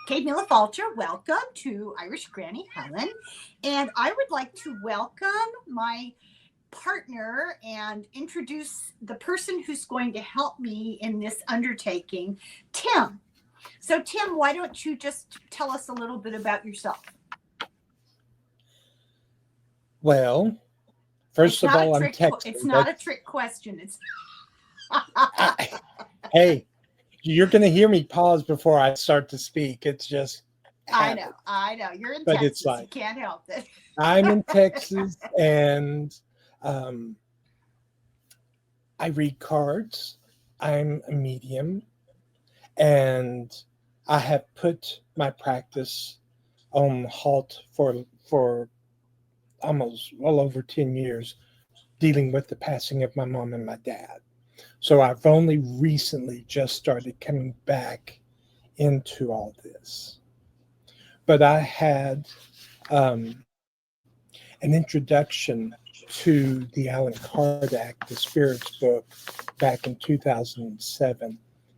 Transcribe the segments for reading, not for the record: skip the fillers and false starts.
Kate Mila Falter, welcome to Irish Granny Helen. And I would like to welcome my partner and introduce the person who's going to help me in this undertaking, Tim. So, Tim, why don't you just tell us a little bit about yourself? Well, It's first of not a all, I'm trick. It's Texan. not a trick question. It's I, hey, you're going to hear me pause before I start to speak. It's just I know, habit. I know. You're in But it's Texas. You like, can't help it. I'm in Texas and um, I read cards. I'm a medium and I have put my practice on halt for almost well over 10 years dealing with the passing of my mom and my dad. So I've only recently just started coming back into all this. But I had an introduction to the Alan Kardec, the Spirits book, back in 2007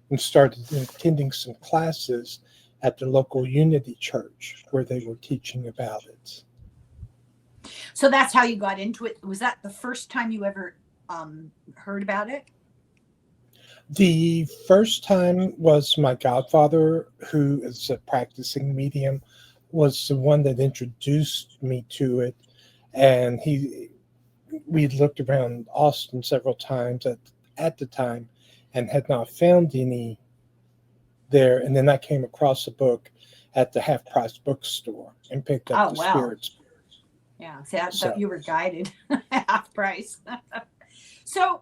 and started attending some classes at the local Unity Church where they were teaching about it. So that's how you got into it. Was that the first time you ever heard about it? The first time was my godfather, who is a practicing medium, was the one that introduced me to it. And we looked around Austin several times at the time and had not found any there. And then I came across a book at the half price bookstore and picked up Oh, the wow. spirits. Yeah. See, I thought So you were guided half price. So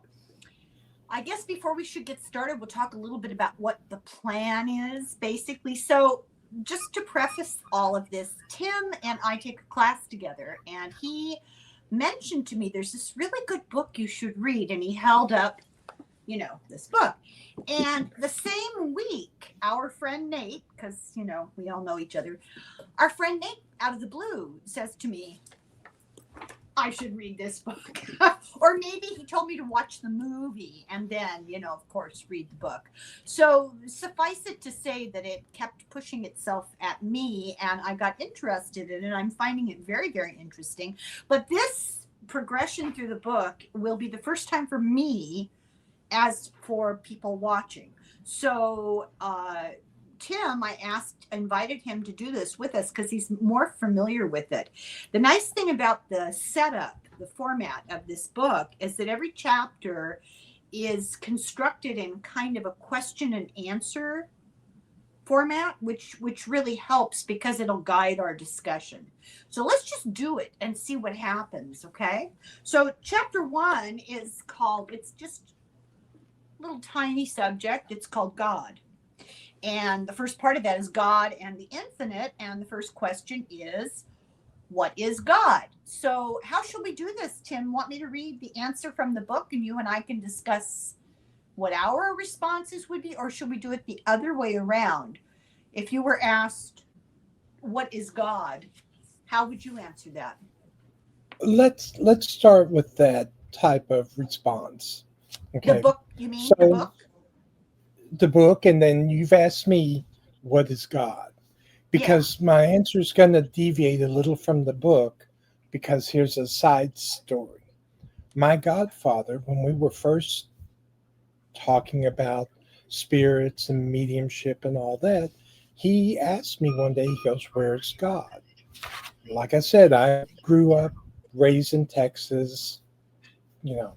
I guess before we should get started, we'll talk a little bit about what the plan is, basically. So, just to preface all of this, Tim and I take a class together, and he mentioned to me there's this really good book you should read. And he held up, this book. And the same week, our friend Nate, because, we all know each other, our friend Nate, out of the blue, says to me, I should read this book. Or maybe he told me to watch the movie and then, of course, read the book. So suffice it to say that it kept pushing itself at me and I got interested in it. I'm finding it very, very interesting. But this progression through the book will be the first time for me as for people watching. So, Tim, invited him to do this with us because he's more familiar with it. The nice thing about the setup, the format of this book, is that every chapter is constructed in kind of a question and answer format, which really helps because it'll guide our discussion. So let's just do it and see what happens, okay? So chapter 1 is called, it's just a little tiny subject, it's called God. And the first part of that is God and the infinite. And the first question is, what is God? So, how should we do this, Tim? Want me to read the answer from the book and you and I can discuss what our responses would be? Or should we do it the other way around? If you were asked, what is God? How would you answer that? let's start with that type of response. The Okay. book, you mean the So book? the book, and then you've asked me, what is God? Yeah. Because my answer is going to deviate a little from the book because here's a side story. My godfather, when we were first talking about spirits and mediumship and all that, he asked me one day, he goes, where's God? Like I said, I grew up raised in Texas, you know.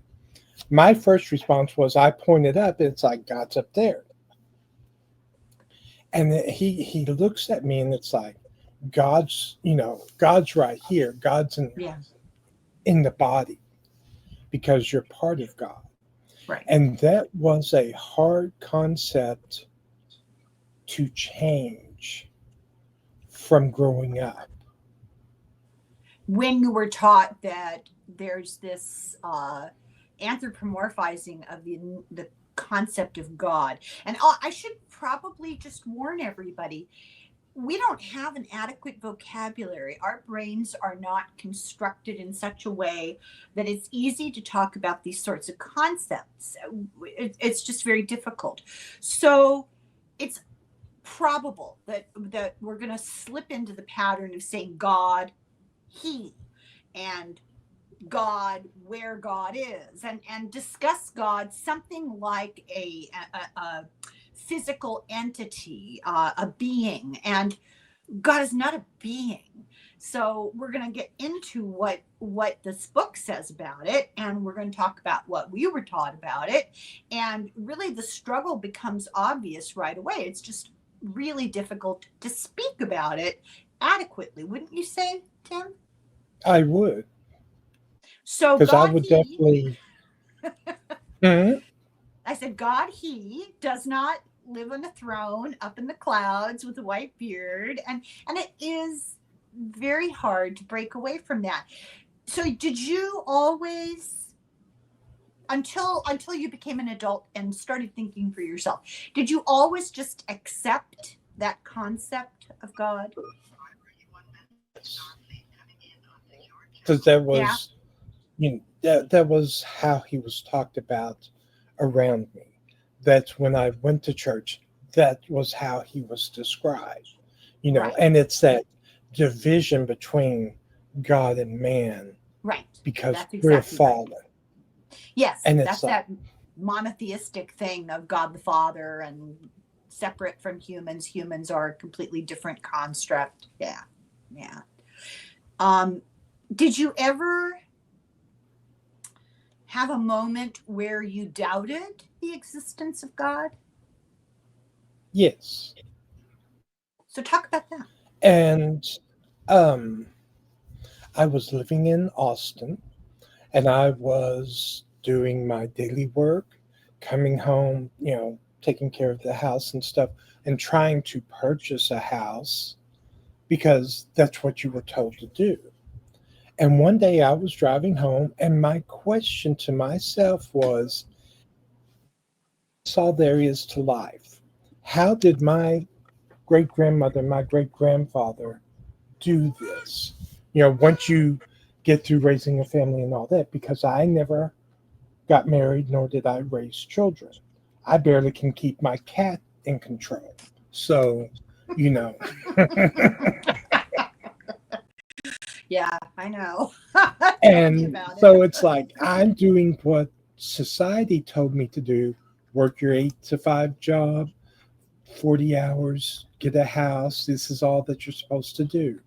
My first response was I pointed up, it's like God's up there. And he looks at me and it's like God's right here. God's Yeah. in the body because you're part of God. Right. And that was a hard concept to change from growing up. When you were taught that there's this anthropomorphizing of the concept of God. And I should probably just warn everybody, we don't have an adequate vocabulary. Our brains are not constructed in such a way that it's easy to talk about these sorts of concepts. It's just very difficult. So it's probable that we're going to slip into the pattern of saying God, He, and God, where God is, and discuss God something like a physical entity, a being, and God is not a being. So we're going to get into what this book says about it, and we're going to talk about what we were taught about it, and really the struggle becomes obvious right away. It's just really difficult to speak about it adequately, wouldn't you say, Tim? I would, So because I God, would He, definitely. Mhm. I said, God, He does not live on a throne up in the clouds with a white beard. And it is very hard to break away from that. So did you always, until you became an adult and started thinking for yourself, did you always just accept that concept of God? Because that Yeah. was, that was how he was talked about around me. That's when I went to church. That was how he was described. Right. And it's that division between God and man Right. because That's we're exactly right. fallen. Yes, And it's that's like, that monotheistic thing of God the Father and separate from humans. Humans are a completely different construct. Yeah. Yeah. Um, did you ever have a moment where you doubted the existence of God? yes. So talk about that. And um, I was living in Austin and I was doing my daily work, coming home, taking care of the house and stuff, and trying to purchase a house because that's what you were told to do. And one day I was driving home, and my question to myself was, that's all there is to life. How did my great grandmother, my great grandfather do this? Once you get through raising a family and all that, because I never got married, nor did I raise children. I barely can keep my cat in control. So, you know, Yeah, I know. Tell me and about it. so it's like I'm doing what society told me to do: work your 8 to 5 job, 40 hours, get a house. This is all that you're supposed to do.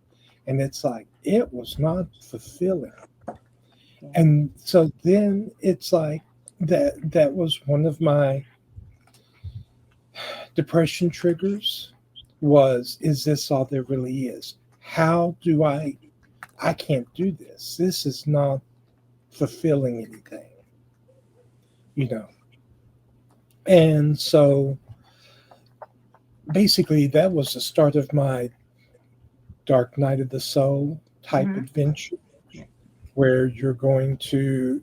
And it's like, it was not fulfilling. Yeah. And so then it's like, that was one of my depression triggers. Was, is this all there really is? How do I can't do this. This is not fulfilling anything, you know. And so basically that was the start of my dark night of the soul type Mhm. adventure, Yeah. where you're going to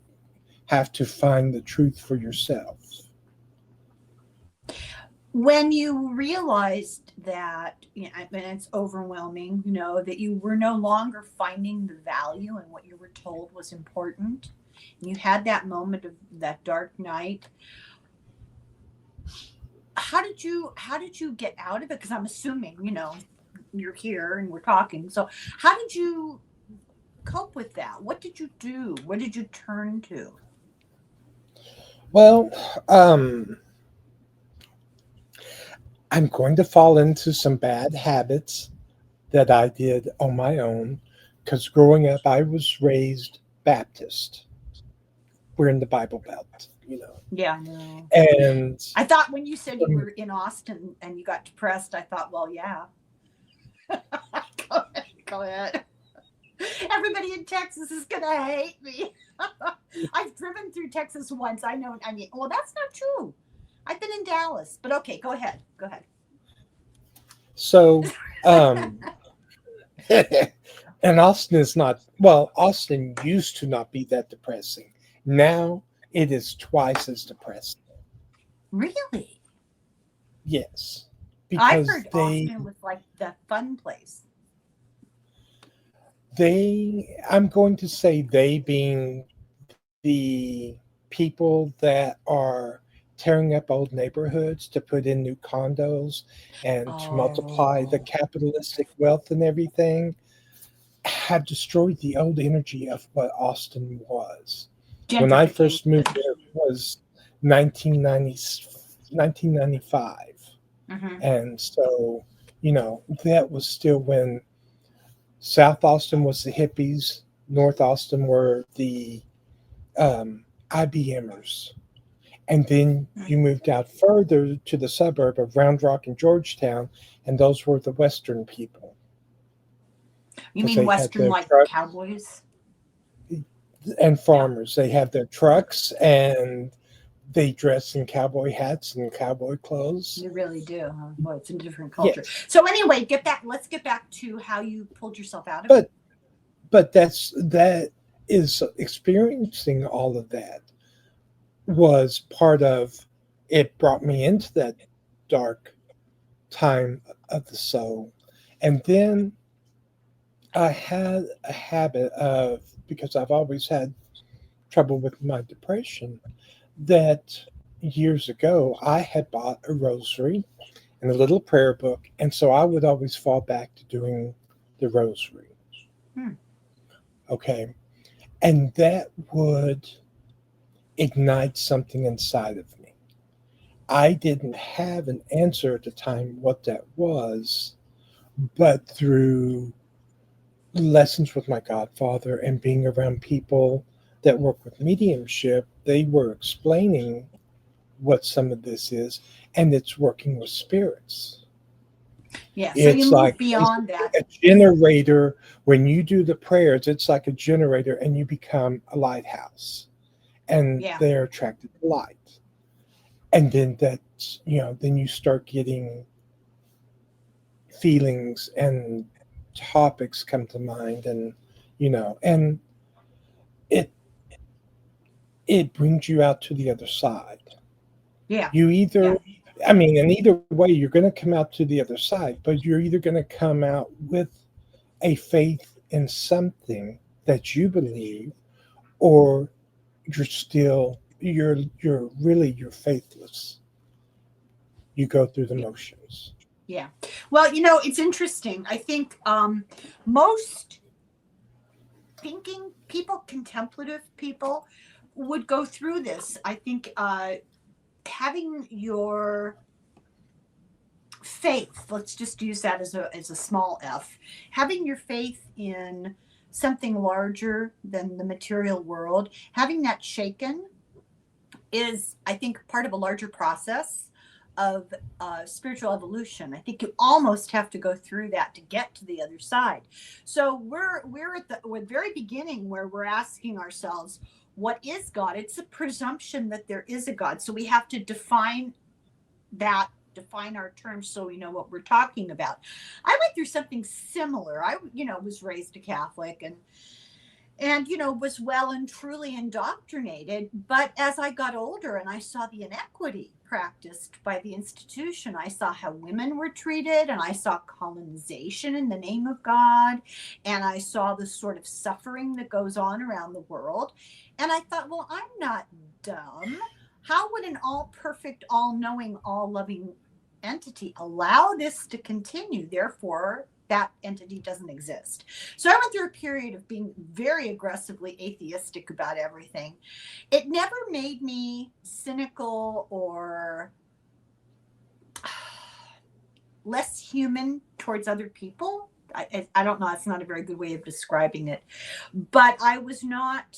have to find the truth for yourself. When you realized that, I mean, it's overwhelming, that you were no longer finding the value in what you were told was important, and you had that moment of that dark night, how did you get out of it? Because I'm assuming, you're here and we're talking. So how did you cope with that? What did you do? What did you turn to? Well, I'm going to fall into some bad habits that I did on my own because growing up, I was raised Baptist. We're in the Bible Belt. Yeah, no. And I thought when you said you um, were in Austin and you got depressed, I thought, well, yeah. Go ahead. Go ahead. Everybody in Texas is gonna hate me. I've driven through Texas once. I know. I mean, well, that's not true. I've been in Dallas, but okay, go ahead. Go ahead. so, um, and Austin is not, well, Austin used to not be that depressing. Now it is twice as depressing. Really? Yes. I Because heard Austin was like the fun place. I'm going to say they being the people that are tearing up old neighborhoods to put in new condos and to multiply the Oh, capitalistic wealth and everything have destroyed the old energy of what Austin was. When I first moved gentrification. there, it was 1990, 1995. Hmm. And so, that was still when South Austin was the hippies, North Austin were the IBMers. And then you moved out further to the suburb of Round Rock and Georgetown, and those were the Western people You because mean they had Western their like trucks cowboys? and Yeah, farmers. They have their trucks and they dress in cowboy hats and cowboy clothes. you really do. Huh? Boy, it's a different culture. Yes, So anyway, let's get back to how you pulled yourself out of it. but that is experiencing all of that was part of it brought me into that dark time of the soul. And then I had a habit of, because I've always had trouble with my depression, that years ago I had bought a rosary and a little prayer book. And so I would always fall back to doing the rosary. Hmm. Okay. And that would ignite something inside of me. I didn't have an answer at the time what that was, but through lessons with my godfather and being around people that work with mediumship, they were explaining what some of this is, and it's working with spirits. Yeah. So you It's move like beyond basically that. a generator. When you do the prayers, it's like a generator, and you become a lighthouse, and Yeah. they're attracted to light. And then then you start getting feelings and topics come to mind, and it it brings you out to the other side. Yeah. You Yeah. either, I mean, and either way, you're going to come out to the other side, but you're either going to come out with a faith in something that you believe, or you're faithless. You go through the Yeah. motions. Yeah. Well, it's interesting. I think most thinking people, contemplative people, would go through this. I think having your faith, let's just use that as a small f, having your faith in something larger than the material world, having that shaken is, I think, part of a larger process of spiritual evolution. I think you almost have to go through that to get to the other side. So we're at the very beginning where we're asking ourselves, what is God? It's a presumption that there is a God. So we have to define our terms so we know what we're talking about. I went through something similar. I was raised a Catholic and was well and truly indoctrinated, but as I got older and I saw the inequity practiced by the institution, I saw how women were treated, and I saw colonization in the name of God, and I saw the sort of suffering that goes on around the world, and I thought, well, I'm not dumb. How would an all perfect, all knowing, all loving entity allow this to continue? Therefore, that entity doesn't exist. So I went through a period of being very aggressively atheistic about everything. It never made me cynical or less human towards other people. I don't know. That's not a very good way of describing it. But I was not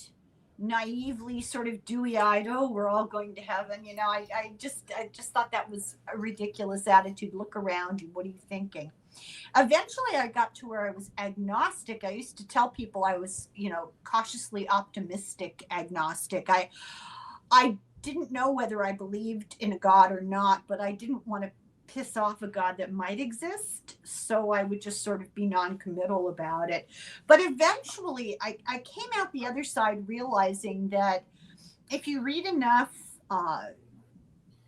naively sort of dewy-eyed, oh, we're all going to heaven. I just thought that was a ridiculous attitude. Look around you. What are you thinking? Eventually I got to where I was agnostic. I used to tell people I was, cautiously optimistic agnostic. I didn't know whether I believed in a God or not, but I didn't want to piss off a God that might exist. So I would just sort of be non-committal about it. But eventually I came out the other side realizing that if you read enough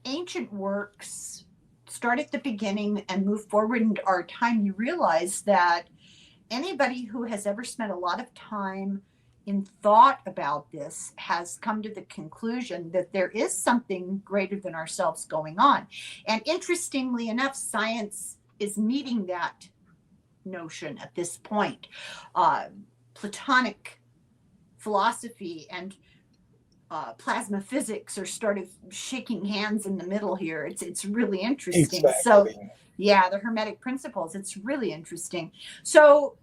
ancient works, start at the beginning and move forward into our time, you realize that anybody who has ever spent a lot of time in thought about this has come to the conclusion that there is something greater than ourselves going on. And interestingly enough, science is meeting that notion at this point. Platonic philosophy and plasma physics are sort of shaking hands in the middle here. It's really interesting. Exactly. So yeah, the Hermetic principles, it's really interesting. So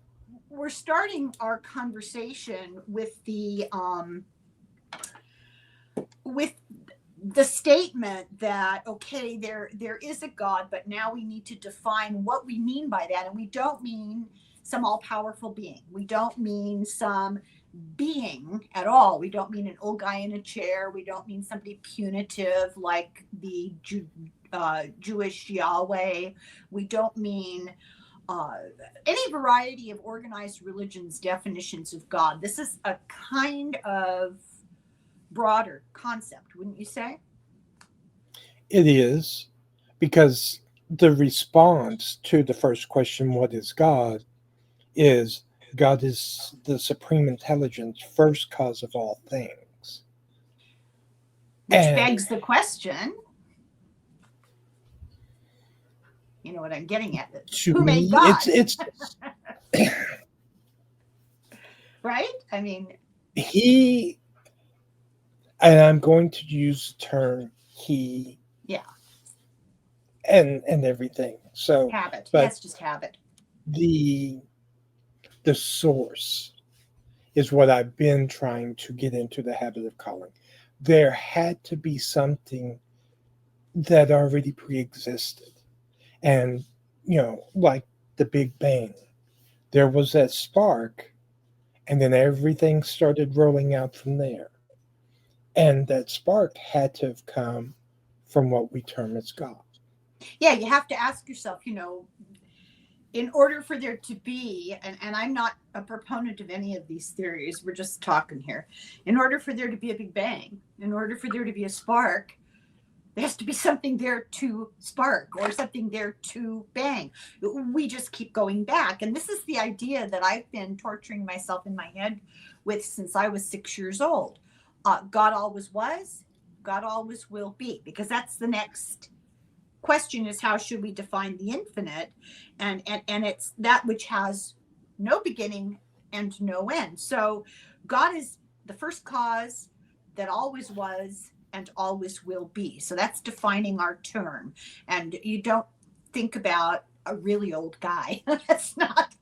we're starting our conversation with the statement that, okay, there is a God, but now we need to define what we mean by that. And we don't mean some all-powerful being. We don't mean some being at all. We don't mean an old guy in a chair. We don't mean somebody punitive like the Jewish Yahweh. We don't mean any variety of organized religions' definitions of God. This is a kind of broader concept, wouldn't you say? It is, because the response to the first question, what is God, is God is the supreme intelligence, first cause of all things. Which And begs the question, you know what I'm getting at? to Who made me, God? it's Right? I mean, he, and I'm going to use the term he, yeah, and everything. So, habit. but Yes, just habit. the source is what I've been trying to get into the habit of calling. There had to be something that already pre-existed. And, like the Big Bang, there was that spark, and then everything started rolling out from there. And that spark had to have come from what we term as God. Yeah, you have to ask yourself, in order for there to be, and I'm not a proponent of any of these theories, we're just talking here. In order for there to be a Big Bang, in order for there to be a spark, there has to be something there to spark or something there to bang. We just keep going back. And this is the idea that I've been torturing myself in my head with since I was 6 years old. God always was, God always will be, because that's the next question, is how should we define the infinite? And it's that which has no beginning and no end. So God is the first cause that always was and always will be. So that's defining our term. And you don't think about a really old guy. That's not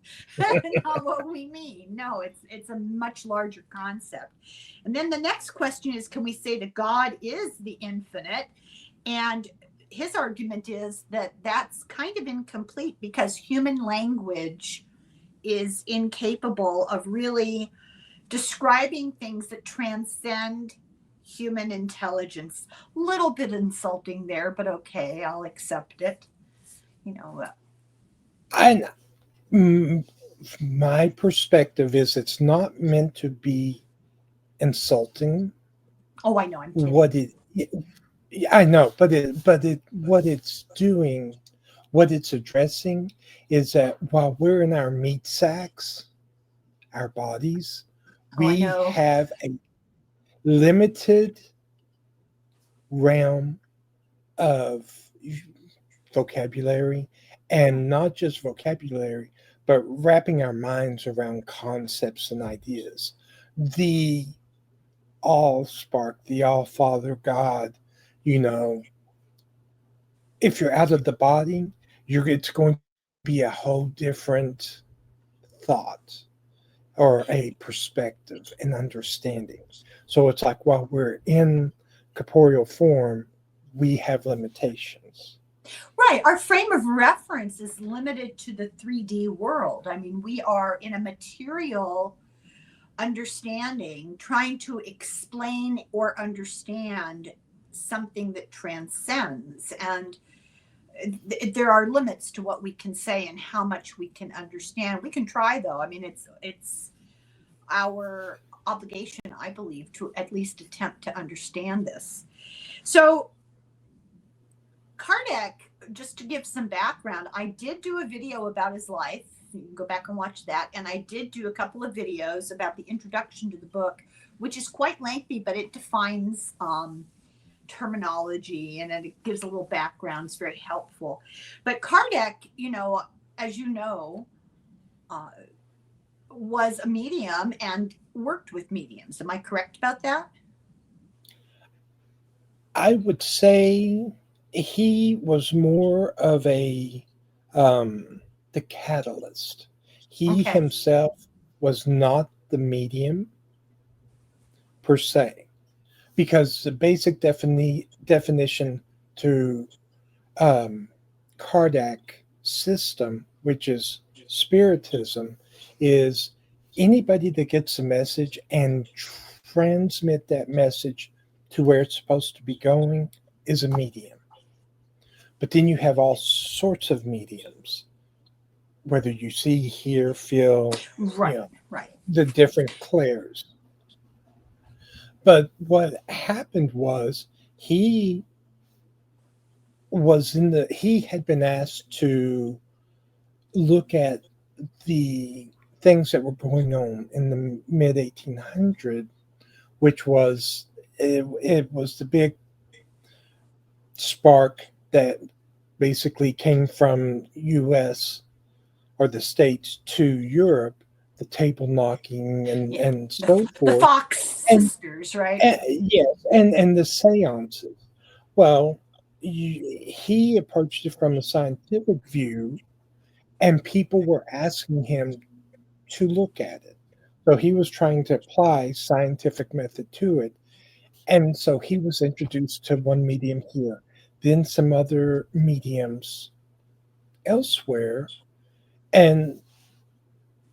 what we mean. No, it's a much larger concept. And then the next question is, can we say that God is the infinite? And his argument is that that's kind of incomplete, because human language is incapable of really describing things that transcend human intelligence. Little bit insulting there, but okay, I'll accept it. And my perspective is it's not meant to be insulting. Oh, I know, I'm kidding. What it I know, but what it's doing, what it's addressing, is that while we're in our meat sacks, our bodies, we have a limited realm of vocabulary, and not just vocabulary, but wrapping our minds around concepts and ideas. The all spark, the all father God, if you're out of the body, it's going to be a whole different thought or a perspective and understanding. So it's like, while we're in corporeal form, we have limitations. Right. Our frame of reference is limited to the 3D world. I mean, we are in a material understanding, trying to explain or understand something that transcends. And there are limits to what we can say and how much we can understand. We can try, though. I mean, it's our obligation, I believe, to at least attempt to understand this. So Kardec just to give some background, I did do a video about his life. You can go back and watch that. And I did do a couple of videos about the introduction to the book, which is quite lengthy, but it defines terminology and it gives a little background. It's very helpful. But Kardec, as you know, was a medium and worked with mediums. Am I correct about that? I would say he was more of the catalyst. He Okay. himself was not the medium per se, because the basic definition to Kardec system, which is spiritism, is anybody that gets a message and transmit that message to where it's supposed to be going is a medium. But then you have all sorts of mediums, whether you see, hear, feel, Right, right. the different clairs. But what happened was he had been asked to look at the things that were going on in the mid 1800s, which was it was the big spark that basically came from U.S. or the States to Europe, the table knocking and so forth. The Fox sisters, right? Yes, and the seances. Well, he approached it from a scientific view, and people were asking him to look at it. So he was trying to apply scientific method to it. And so he was introduced to one medium here, then some other mediums elsewhere. And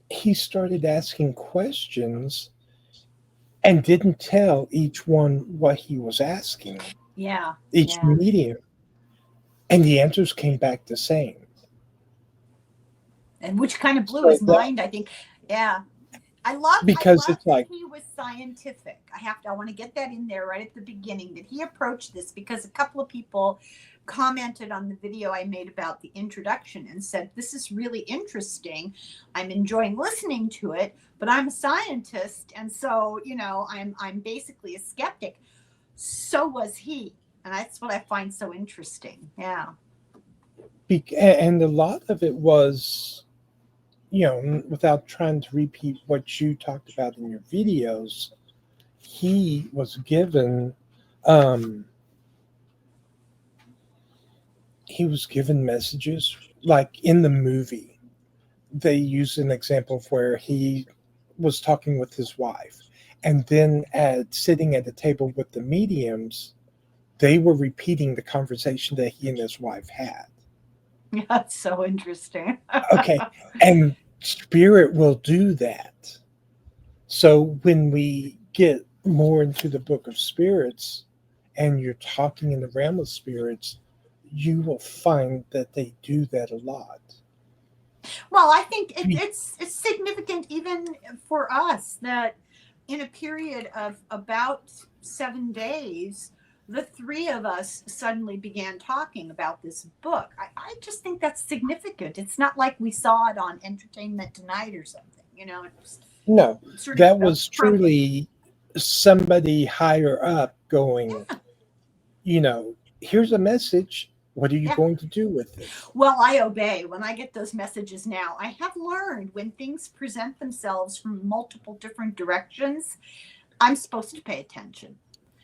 he started asking questions and didn't tell each one what he was asking. Yeah. Each medium. And the answers came back the same. And which kind of blew his mind, I think. Yeah. I love it's like he was scientific. I want to get that in there right at the beginning, that he approached this, because a couple of people commented on the video I made about the introduction and said, this is really interesting. I'm enjoying listening to it, but I'm a scientist. And so, I'm basically a skeptic. So was he. And that's what I find so interesting. Yeah. And a lot of it was, without trying to repeat what you talked about in your videos, he was given messages. Like in the movie, they used an example of where he was talking with his wife, and then sitting at the table with the mediums, they were repeating the conversation that he and his wife had. That's so interesting. Okay. And spirit will do that. So when we get more into the book of spirits and you're talking in the realm of spirits, you will find that they do that a lot. Well, I think it's significant even for us that in a period of about 7 days, the three of us suddenly began talking about this book. I just think that's significant. It's not like we saw it on Entertainment Tonight or something, No, that was truly somebody higher up going, here's a message. What are you going to do with it? Well, I obey. When I get those messages now, I have learned when things present themselves from multiple different directions, I'm supposed to pay attention.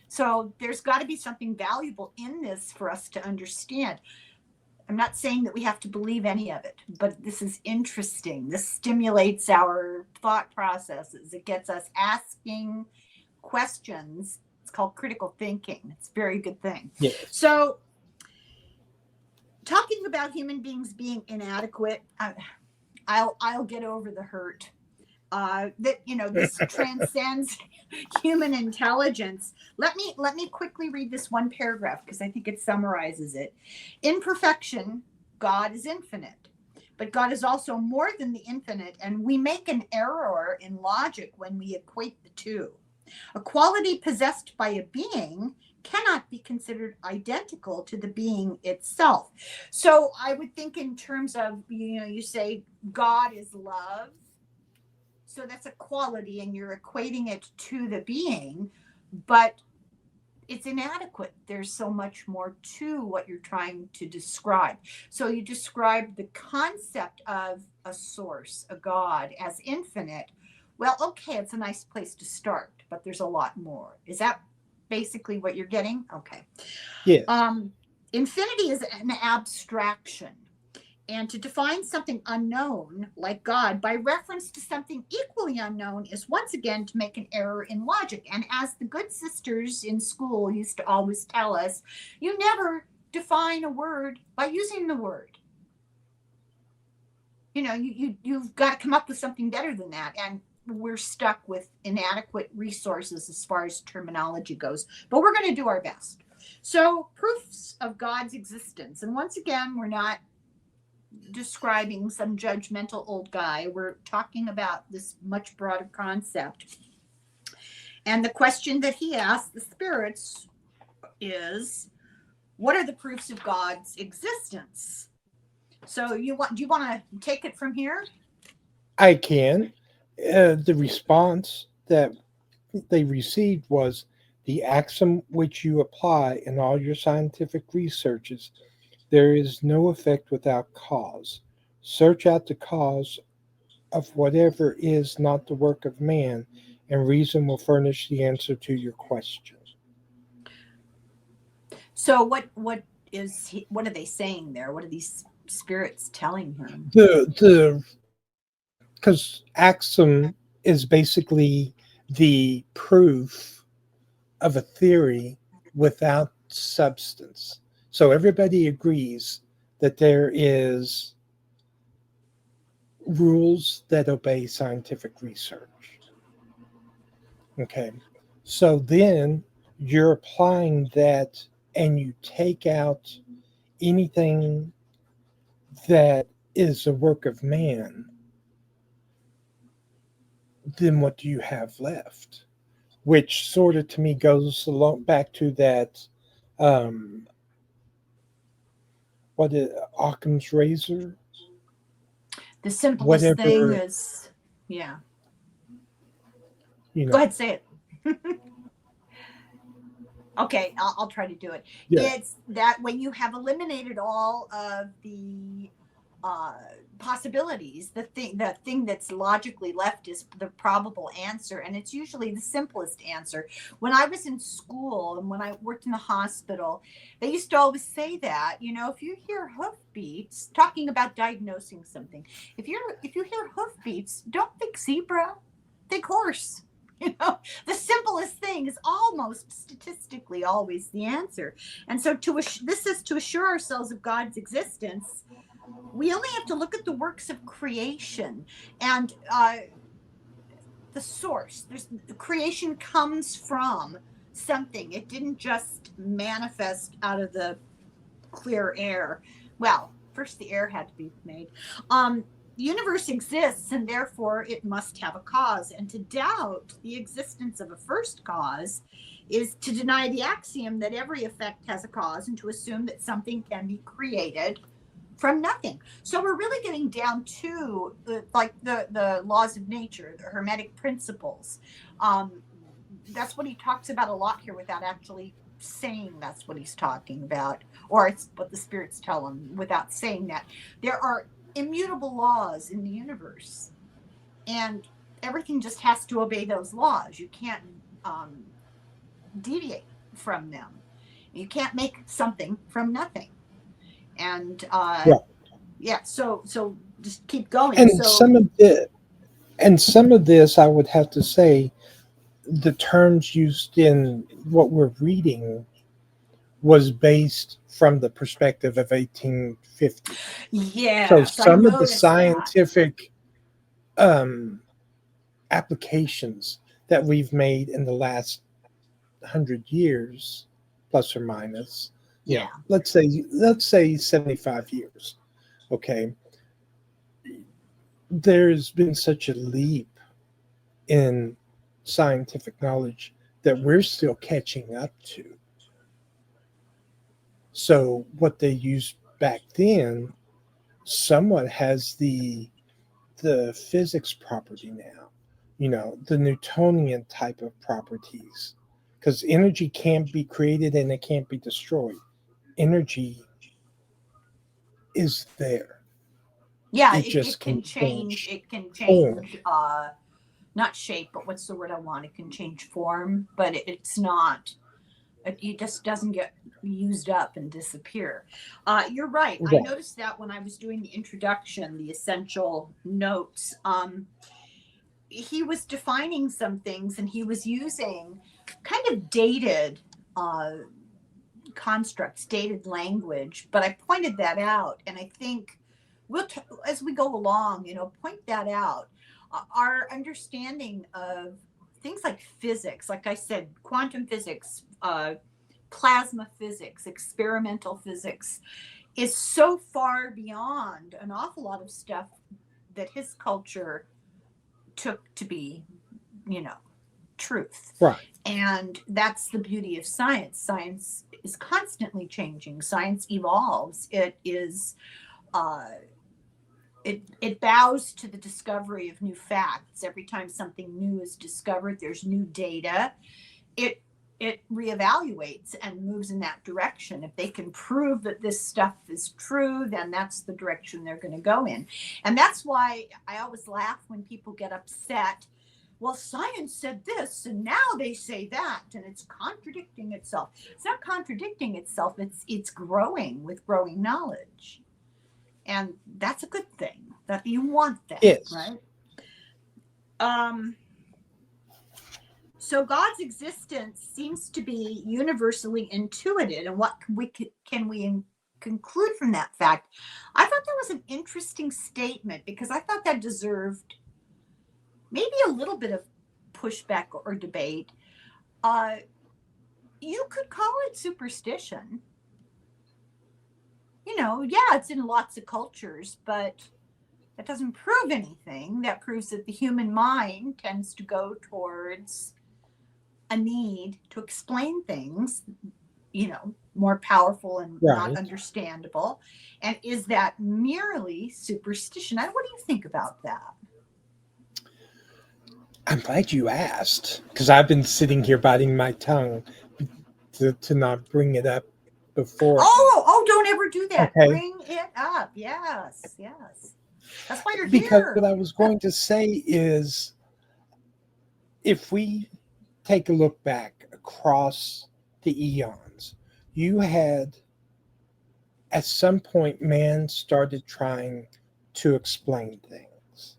So there's got to be something valuable in this for us to understand. I'm not saying that we have to believe any of it, but this is interesting. This stimulates our thought processes. It gets us asking questions. It's called critical thinking. It's a very good thing. Yes. So talking about human beings being inadequate, I'll get over the hurt. That this transcends human intelligence. Let me quickly read this one paragraph because I think it summarizes it. In perfection, God is infinite, but God is also more than the infinite, and we make an error in logic when we equate the two. A quality possessed by a being cannot be considered identical to the being itself. So I would think in terms of, you say God is love. So that's a quality and you're equating it to the being, but it's inadequate. There's so much more to what you're trying to describe. So you describe the concept of a source, a God, as infinite. Well, okay, it's a nice place to start, but there's a lot more. Is that basically what you're getting? Okay. Yes. Infinity is an abstraction. And to define something unknown, like God, by reference to something equally unknown is once again to make an error in logic. And as the good sisters in school used to always tell us, you never define a word by using the word. You've got to come up with something better than that. And we're stuck with inadequate resources as far as terminology goes. But we're going to do our best. So, proofs of God's existence. And once again, we're not describing some judgmental old guy. We're talking about this much broader concept. And the question that he asked the spirits is, what are the proofs of God's existence? So do you want to take it from here? I can. The response that they received was, the axiom which you apply in all your scientific researches: there is no effect without cause. Search out the cause of whatever is not the work of man, and reason will furnish the answer to your question. So what are they saying there? What are these spirits telling him? Because axiom is basically the proof of a theory without substance. So everybody agrees that there is rules that obey scientific research. Okay. So then you're applying that and you take out anything that is a work of man, then what do you have left? Which sort of to me goes along back to that what is Occam's razor? The simplest Whatever, thing is, yeah. you Go know. ahead, say it. Okay, I'll try to do it. Yeah. It's that when you have eliminated all of the possibilities, the thing that's logically left is the probable answer, and it's usually the simplest answer. When I was in school and when I worked in the hospital, they used to always say that, if you hear hoofbeats, talking about diagnosing something, if you hear hoofbeats, don't think zebra, think horse. The simplest thing is almost statistically always the answer. And so this is to assure ourselves of God's existence. We only have to look at the works of creation and the source. The creation comes from something. It didn't just manifest out of the clear air. Well, first the air had to be made. The universe exists and therefore it must have a cause. And to doubt the existence of a first cause is to deny the axiom that every effect has a cause and to assume that something can be created from nothing. So we're really getting down to the laws of nature, the Hermetic principles. That's what he talks about a lot here without actually saying that's what he's talking about, or it's what the spirits tell him without saying that. There are immutable laws in the universe, and everything just has to obey those laws. You can't deviate from them. You can't make something from nothing. And so just keep going. And some of this, I would have to say, the terms used in what we're reading was based from the perspective of 1850. Yeah. So some of the that. scientific applications that we've made in the last 100 years, plus or minus, Yeah. let's say 75 years. Okay. There's been such a leap in scientific knowledge that we're still catching up to. So what they used back then somewhat has the physics property now, the Newtonian type of properties, because energy can't be created and it can't be destroyed. Energy is there. Yeah, It it just can can change. change It can form. change, not shape, but what's the word I want? It can change form, but it's not. It just doesn't get used up and disappear. You're right. I Right. noticed that when I was doing the introduction, the essential notes. He was defining some things, and he was using kind of dated uh, constructs, dated language. But I pointed that out, and I think as we go along, point that out. Our understanding of things like physics, like I said, quantum physics, plasma physics, experimental physics, is so far beyond an awful lot of stuff that his culture took to be, you know, truth. Right. And that's the beauty of science. Science is constantly changing. Science evolves. Uh, it bows to the discovery of new facts. Every time something new is discovered, there's new data. It it reevaluates and moves in that direction. If they can prove that this stuff is true, then that's the direction they're going to go in. And that's why I always laugh when people get upset. Well, science said this and now they say that, and it's contradicting itself. It's not contradicting itself, it's growing with growing knowledge. And that's a good thing. That you want that, Yes. right? So God's existence seems to be universally intuited, and what can we conclude from that fact? I thought that was an interesting statement because I thought that deserved maybe a little bit of pushback or debate. Uh, you could call it superstition. Yeah, it's in lots of cultures, but that doesn't prove anything. That proves that the human mind tends to go towards a need to explain things, more powerful and not Right. understandable. And is that merely superstition? What do you think about that? I'm glad you asked because I've been sitting here biting my tongue to not bring it up beforehand. Oh, don't ever do that. Okay. Bring it up. Yes, yes. That's why you're Because what here. I was going to say is if we take a look back across the eons, you had at some point man started trying to explain things.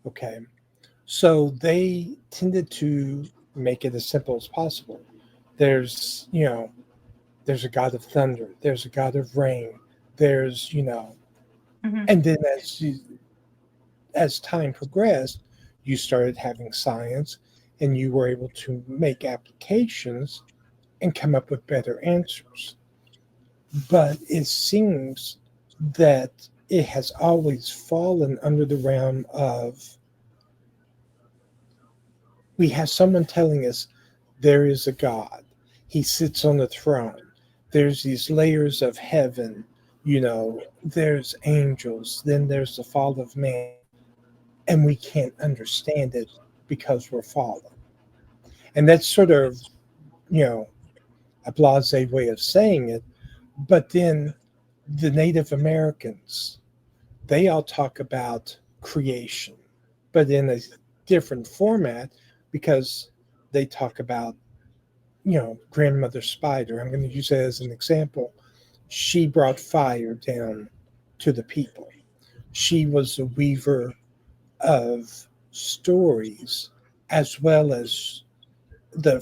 Okay. So they tended to make it as simple as possible. There's a god of thunder, there's a god of rain, Mhm. and then as time progressed, you started having science and you were able to make applications and come up with better answers. But it seems that it has always fallen under the realm of we have someone telling us there is a God. He sits on the throne. There's these layers of heaven, there's angels, then there's the fall of man, and we can't understand it because we're fallen. And that's sort of, you know, a blase way of saying it. But then the Native Americans, they all talk about creation, but in a different format because they talk about, grandmother spider. I'm going to use that as an example. She brought fire down to the people. She was a weaver of stories as well as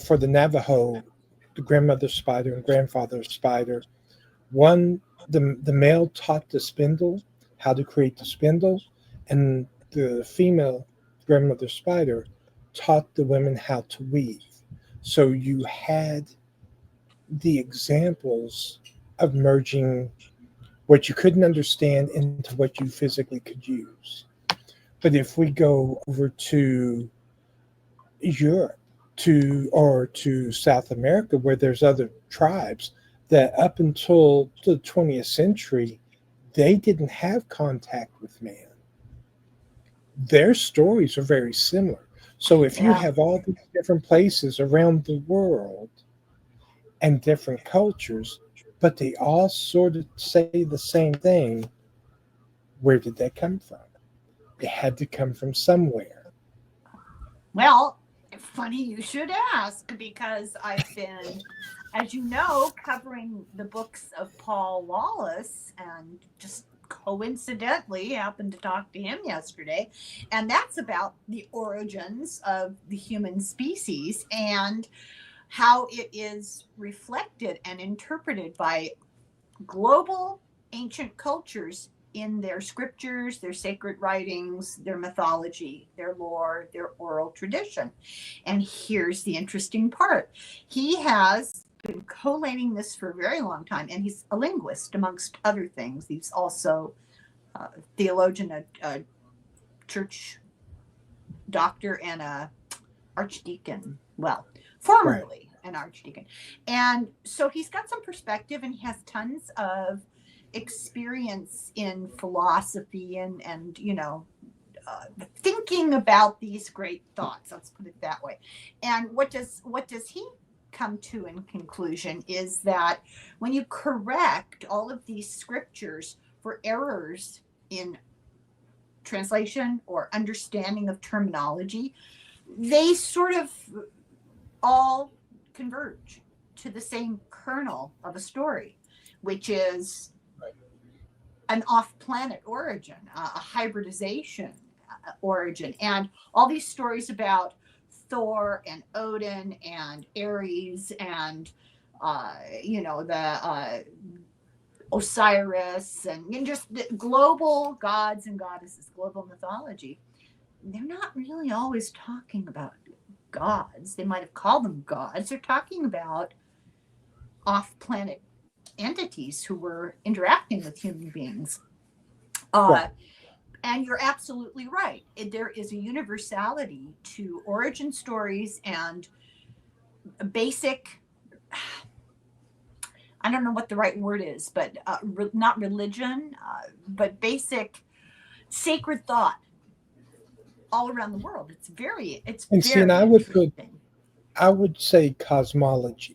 for the Navajo, the grandmother spider and grandfather spider. One, the male taught the spindle how to create the spindle, and the female grandmother spider taught the women how to weave. So you had the examples of merging what you couldn't understand into what you physically could use. But if we go over to Europe to South America where there's other tribes, that up until the 20th century, they didn't have contact with man. Their stories are very similar. So if you Yeah. have all these different places around the world and different cultures, but they all sort of say the same thing, where did that come from? It had to come from somewhere. Well, funny you should ask, because I've been, as you know, covering the books of Paul Wallace, and just coincidentally happened to talk to him yesterday. And that's about the origins of the human species and how it is reflected and interpreted by global ancient cultures in their scriptures, their sacred writings, their mythology, their lore, their oral tradition. And here's the interesting part. He has been collating this for a very long time, and he's a linguist, amongst other things. He's also a theologian, a church doctor, and a archdeacon. Well, Right. formerly an archdeacon. And so he's got some perspective, and he has tons of experience in philosophy and thinking about these great thoughts. Let's put it that way. And what does he come to in conclusion is that when you correct all of these scriptures for errors in translation or understanding of terminology, they sort of all converge to the same kernel of a story, which is an off-planet origin, a hybridization origin, and all these stories about Thor and Odin and Ares and the Osiris and just the global gods and goddesses, global mythology. They're not really always talking about gods. They might have called them gods. They're talking about off-planet entities who were interacting with human beings. Right. And you're absolutely right. There is a universality to origin stories and basic, I don't know what the right word is, but not religion, but basic sacred thought all around the world. It's And see, and very interesting. I would say cosmology.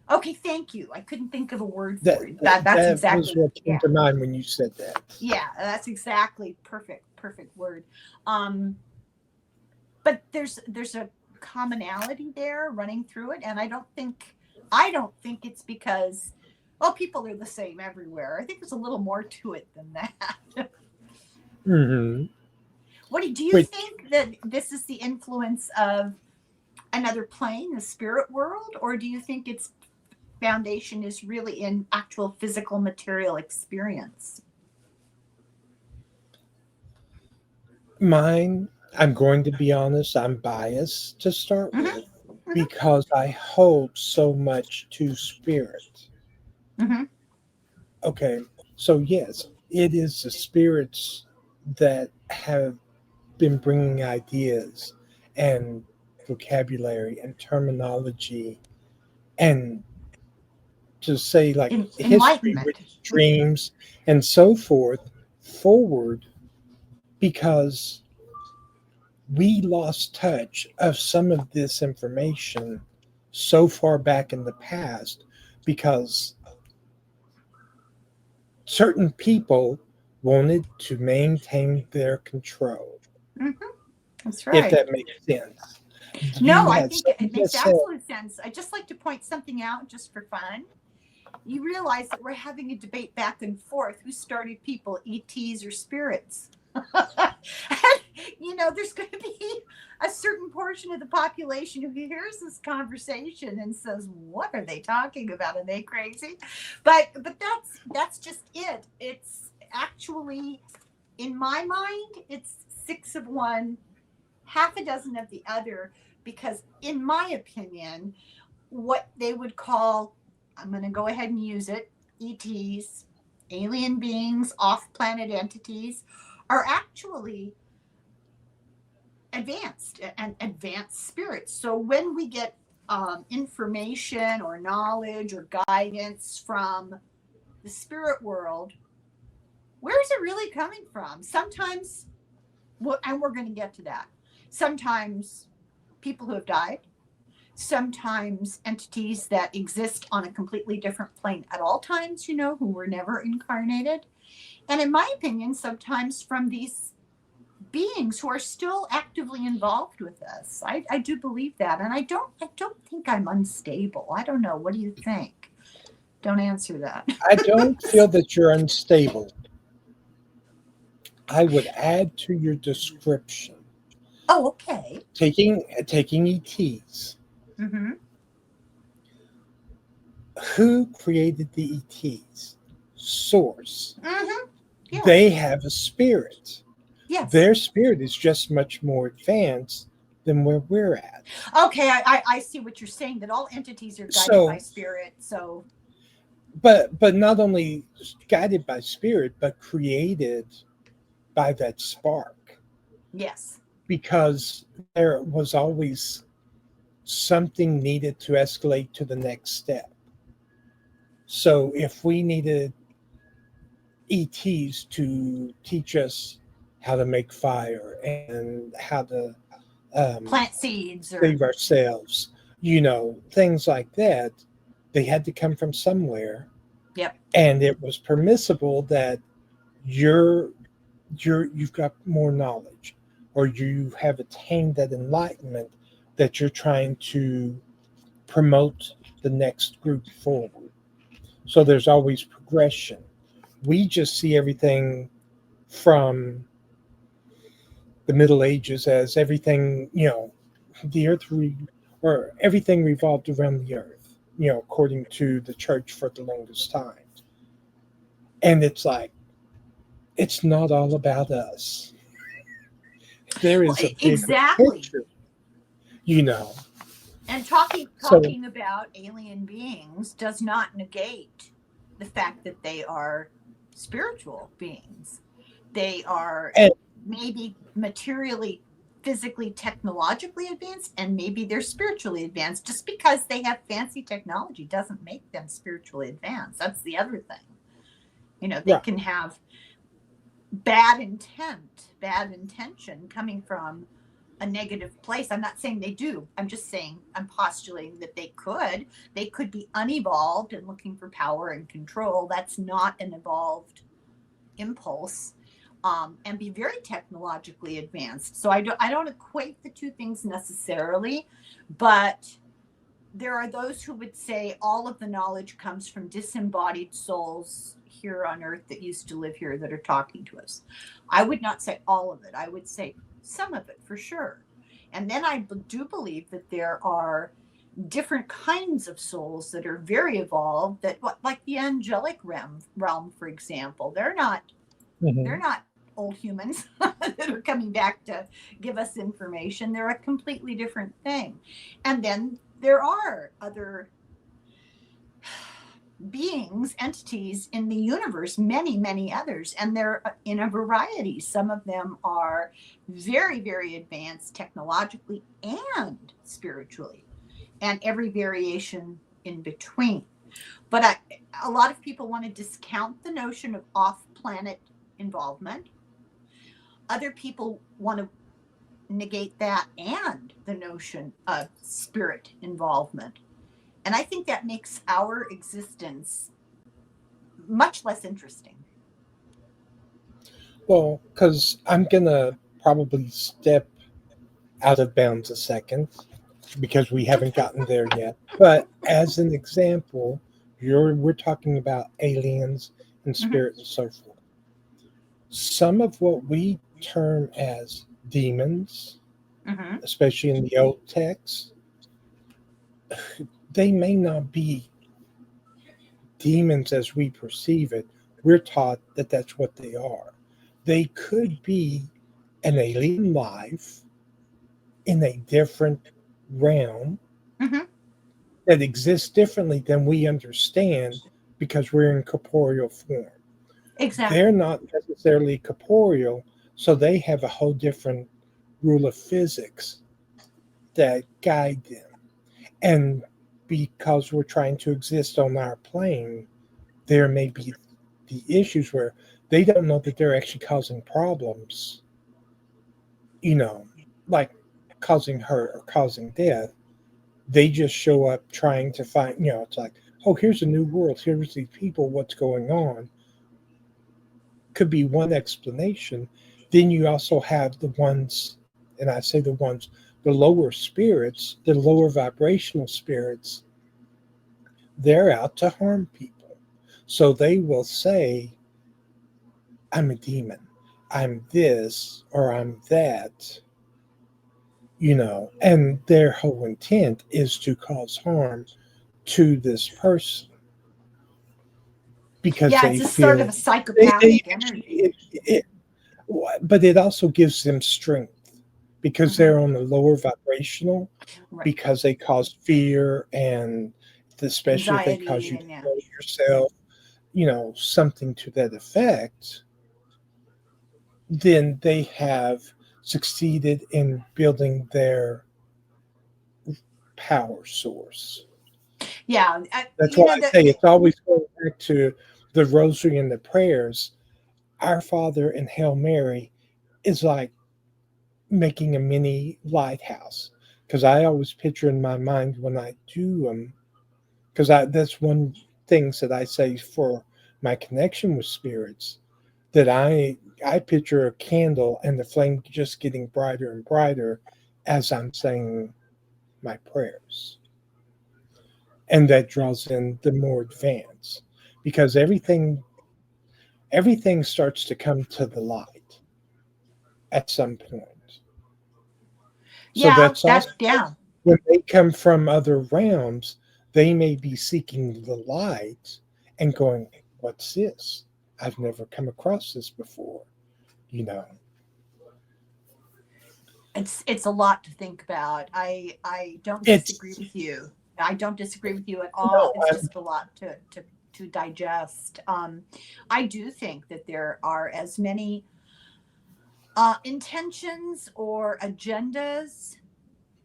Okay, thank you. I couldn't think of a word That for it. That's that was exactly, what came yeah. to mind when you said that. Yeah, that's exactly perfect word. But there's a commonality there running through it, and I don't think it's because, well, people are the same everywhere. I think there's a little more to it than that. Hmm. What do you Which think that this is the influence of another plane, the spirit world, or do you think its foundation is really in actual physical material experience? mine, I'm going to be honest, I'm biased to start Mm-hmm, with mm-hmm, because I hold so much to spirit. mm-hmm. Okay, so yes, it is the spirits that have been bringing ideas and vocabulary and terminology and to say like history, Enlightenment. written dreams, and so forth forward because we lost touch of some of this information so far back in the past because certain people wanted to maintain their control, Mm-hmm, that's if right. that makes sense. You No, I had think it something makes just said, absolute sense. I just like to point something out just for fun. You realize that we're having a debate back and forth. Who started people, ETs or spirits? And, there's going to be a certain portion of the population who hears this conversation and says, "What are they talking about? Are they crazy?" But that's just it. It's actually, in my mind, it's six of one, half a dozen of the other, because in my opinion, what they would call, I'm going to go ahead and use it, ETs, alien beings, off planet entities, are actually advanced and advanced spirits. So when we get information or knowledge or guidance from the spirit world, where is it really coming from? Sometimes, well, and we're going to get to that. Sometimes people who have died, sometimes entities that exist on a completely different plane at all times, you know, who were never incarnated. And in my opinion, sometimes from these beings who are still actively involved with us. I do believe that. And I don't think I'm unstable. I don't know. What do you think? Don't answer that. I don't feel that you're unstable. I would add to your description Oh, okay. taking ETs. Mm-hmm. Who created the ETs? Source. Mm-hmm. Yeah. They have a spirit. Yes. Their spirit is just much more advanced than where we're at. Okay, I see what you're saying, that all entities are guided by spirit. So but not only guided by spirit, but created by that spark. yes. Because there was always something needed to escalate to the next step. So if we needed ETs to teach us how to make fire and how to Plant seeds or save ourselves, things like that, they had to come from somewhere. yep. And it was permissible that you've got more knowledge, or you have attained that enlightenment that you're trying to promote the next group forward. So there's always progression. We just see everything from the Middle Ages as everything, the earth or everything revolved around the earth, according to the church for the longest time. And it's like, it's not all about us. There is a bigger exactly picture, And talking about alien beings does not negate the fact that they are spiritual beings. They are maybe materially, physically, technologically advanced, and maybe they're spiritually advanced. Just because they have fancy technology doesn't make them spiritually advanced. That's the other thing. They can have bad intention coming from a negative place. I'm not saying they do. I'm postulating that they could be unevolved and looking for power and control. That's not an evolved impulse, and be very technologically advanced. So I don't equate the two things necessarily, but there are those who would say all of the knowledge comes from disembodied souls here on earth that used to live here that are talking to us. I would not say all of it. I would say some of it for sure. And then I do believe that there are different kinds of souls that are very evolved, that like the angelic realm, for example. They're not old humans that are coming back to give us information. They're a completely different thing. And then there are other beings, entities in the universe, many, many others, and they're in a variety. Some of them are very, very advanced technologically and spiritually, and every variation in between. But a lot of people want to discount the notion of off-planet involvement. Other people want to negate that and the notion of spirit involvement. And I think that makes our existence much less interesting. Well, because I'm going to probably step out of bounds a second because we haven't gotten there yet. But as an example, we're talking about aliens and spirit and so forth. Some of what we term as demons, especially in the old texts, they may not be demons as we perceive it. We're taught that that's what they are. They could be an alien life in a different realm that exists differently than we understand because we're in corporeal form. Exactly. They're not necessarily corporeal, so they have a whole different rule of physics that guide them. And because we're trying to exist on our plane, there may be the issues where they don't know that they're actually causing problems, you know, like causing hurt or causing death. They just show up trying to find, it's like, oh, here's a new world. Here's these people. What's going on? Could be one explanation. Then you also have the ones, and I say the ones, the lower spirits, the lower vibrational spirits, they're out to harm people. So they will say, I'm a demon, I'm this, or I'm that, and their whole intent is to cause harm to this person because Yeah, they it's a sort of feel a psychopathic energy. but it also gives them strength because Hmm. they're on the lower vibrational, Right. because they cause fear, and especially if they cause Anxiety you to and yeah. kill yourself, something to that effect, then they have succeeded in building their power source. Yeah. That's why I say it's always going back to the rosary and the prayers. Our Father and Hail Mary is like making a mini lighthouse, because I always picture in my mind when I do them, because that's one things that I say for my connection with spirits, that I picture a candle and the flame just getting brighter and brighter as I'm saying my prayers, and that draws in the more advanced, because everything starts to come to the light at some point. So Yeah, that's also yeah. when they come from other realms, they may be seeking the light and going, what's this? I've never come across this before, you know. It's a lot to think about. I don't disagree It's with you. I don't disagree with you at all. no, It's I'm just a lot to digest. I do think that there are as many intentions or agendas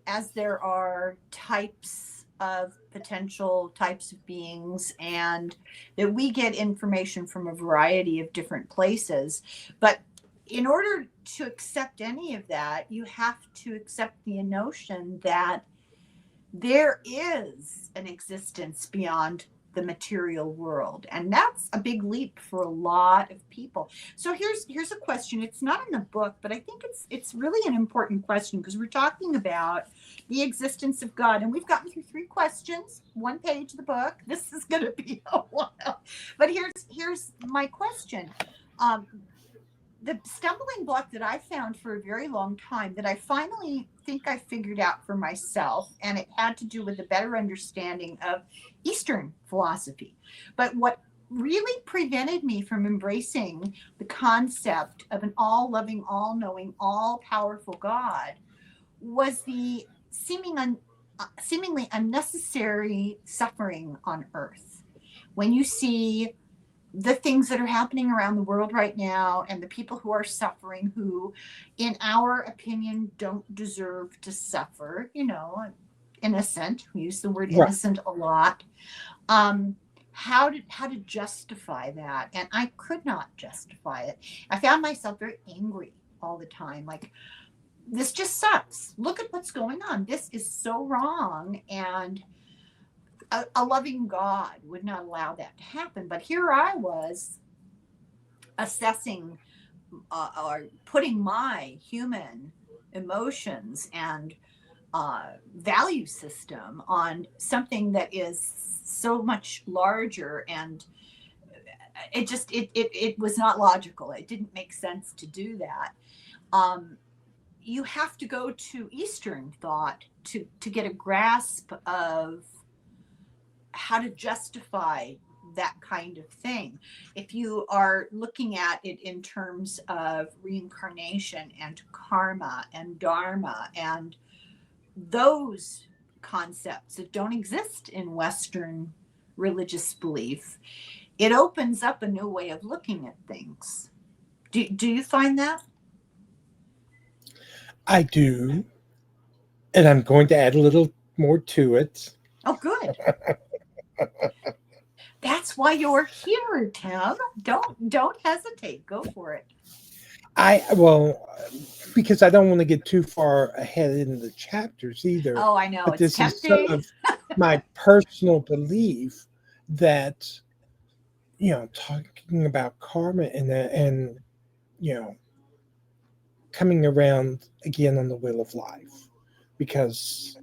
as there are types of potential types of beings, and that we get information from a variety of different places. But in order to accept any of that, you have to accept the notion that there is an existence beyond the material world, and that's a big leap for a lot of people. So here's a question. It's not in the book, but I think it's really an important question, because we're talking about the existence of God, and we've gotten through 3 questions, 1 page of the book. This is going to be a while, but here's my question. um, the stumbling block that I found for a very long time, that I finally think I figured out for myself, and it had to do with a better understanding of Eastern philosophy. But what really prevented me from embracing the concept of an all loving, all knowing, all powerful God was the seemingly unnecessary suffering on earth. When you see the things that are happening around the world right now, and the people who are suffering, who in our opinion don't deserve to suffer, innocent, we use the word right. innocent a lot. um how to justify that, and I could not justify it. I found myself very angry all the time, like, this just sucks, look at what's going on, this is so wrong, and a loving God would not allow that to happen. But here I was assessing, or putting my human emotions and value system on something that is so much larger, and it was not logical. It didn't make sense to do that. um, you have to go to Eastern thought to get a grasp of how to justify that kind of thing. If you are looking at it in terms of reincarnation and karma and dharma and those concepts that don't exist in Western religious belief, it opens up a new way of looking at things. Do you find that? I do, and I'm going to add a little more to it. Oh, good. That's why you're here, Tim. Don't hesitate. Go for it. Well, because I don't want to get too far ahead in the chapters either. Oh, I know. But It's this is some tempting. of my personal belief that, talking about karma and you know, coming around again on the wheel of life, because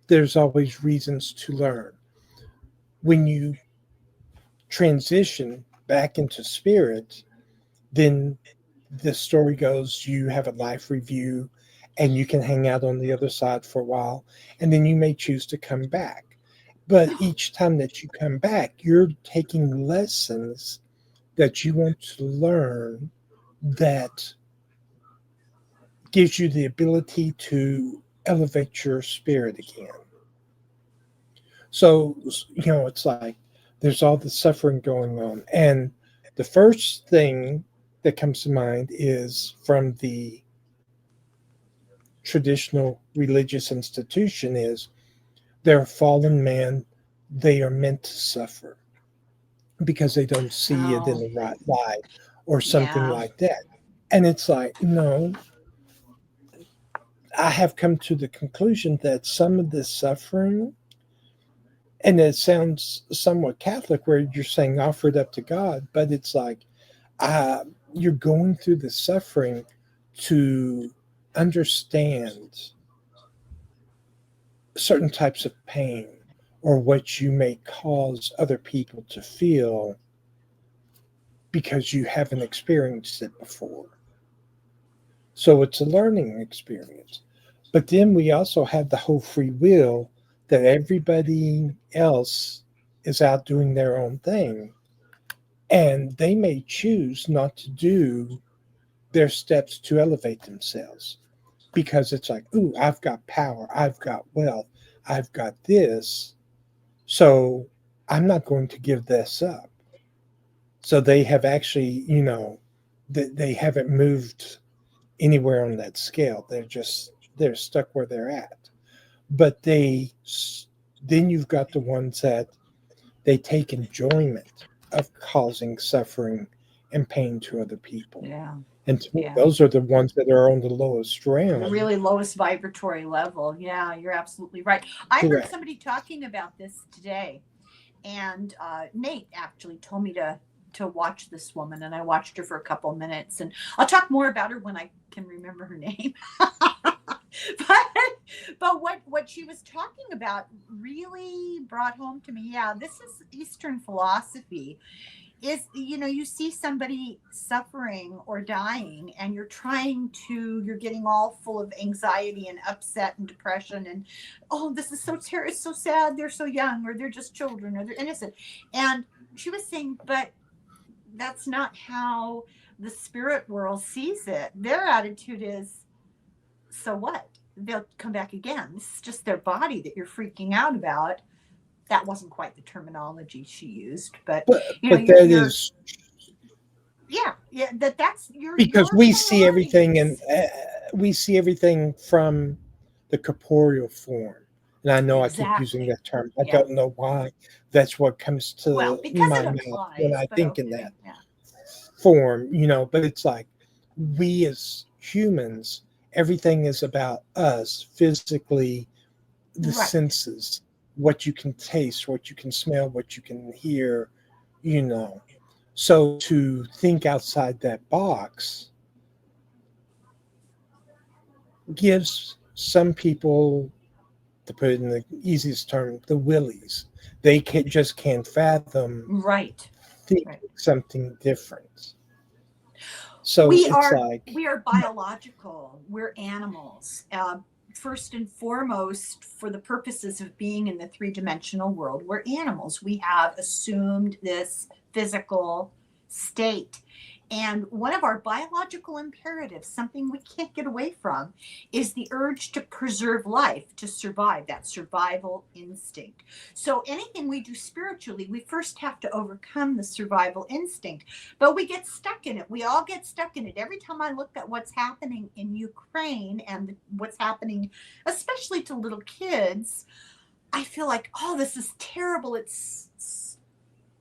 there's always reasons to learn. When you transition back into spirit, then the story goes you have a life review and you can hang out on the other side for a while, and then you may choose to come back. But each time that you come back, you're taking lessons that you want to learn that gives you the ability to elevate your spirit again. So, it's like there's all the suffering going on. And the first thing that comes to mind is from the traditional religious institution is they're fallen man, they are meant to suffer because they don't see it in Oh, the right light or something yeah. like that. And it's like, no, I have come to the conclusion that some of this suffering, and it sounds somewhat Catholic where you're saying offer it up to God, but it's like uh, you're going through the suffering to understand certain types of pain or what you may cause other people to feel because you haven't experienced it before. So it's a learning experience. But then we also have the whole free will that everybody else is out doing their own thing. And they may choose not to do their steps to elevate themselves because it's like, ooh, I've got power, I've got wealth, I've got this. So I'm not going to give this up. So they have actually, they haven't moved anywhere on that scale. They're stuck where they're at. But then you've got the ones that they take enjoyment of causing suffering and pain to other people. Yeah. And to me, Yeah. those are the ones that are on the lowest The realm. really lowest vibratory level. Yeah, you're absolutely right. I heard Correct. somebody talking about this today, and Nate actually told me to watch this woman, and I watched her for a couple of minutes, and I'll talk more about her when I can remember her name. but what she was talking about really brought home to me. Yeah, this is Eastern philosophy. Is, you see somebody suffering or dying, and you're getting all full of anxiety and upset and depression, and oh, this is so terrible, it's so sad, they're so young, or they're just children, or they're innocent. And she was saying, but that's not how the spirit world sees it. Their attitude is, so what, they'll come back again. This is just their body that you're freaking out about. That wasn't quite the terminology she used, but But that you're is yeah, that's because your we see everything, and priorities. we see everything from the corporeal form. And I know I keep using Exactly. that term. I Yeah. don't know why that's what comes Well, to because my it mouth when applies, I but think in okay. that Yeah. form, but it's like we as humans, everything is about us physically, the Right. senses, what you can taste, what you can smell, what you can hear, you know. So to think outside that box gives some people, to put it in the easiest term, the willies. They just can't fathom Right. thinking Right. something different. So we it's are like, we are biological, we're animals, first and foremost. For the purposes of being in the three-dimensional world, we're animals. We have assumed this physical state, and one of our biological imperatives, something we can't get away from, is the urge to preserve life, to survive, that survival instinct. So anything we do spiritually, we first have to overcome the survival instinct. But we get stuck in it. We all get stuck in it. Every time I look at what's happening in Ukraine and what's happening, especially to little kids, I feel like, oh, this is terrible.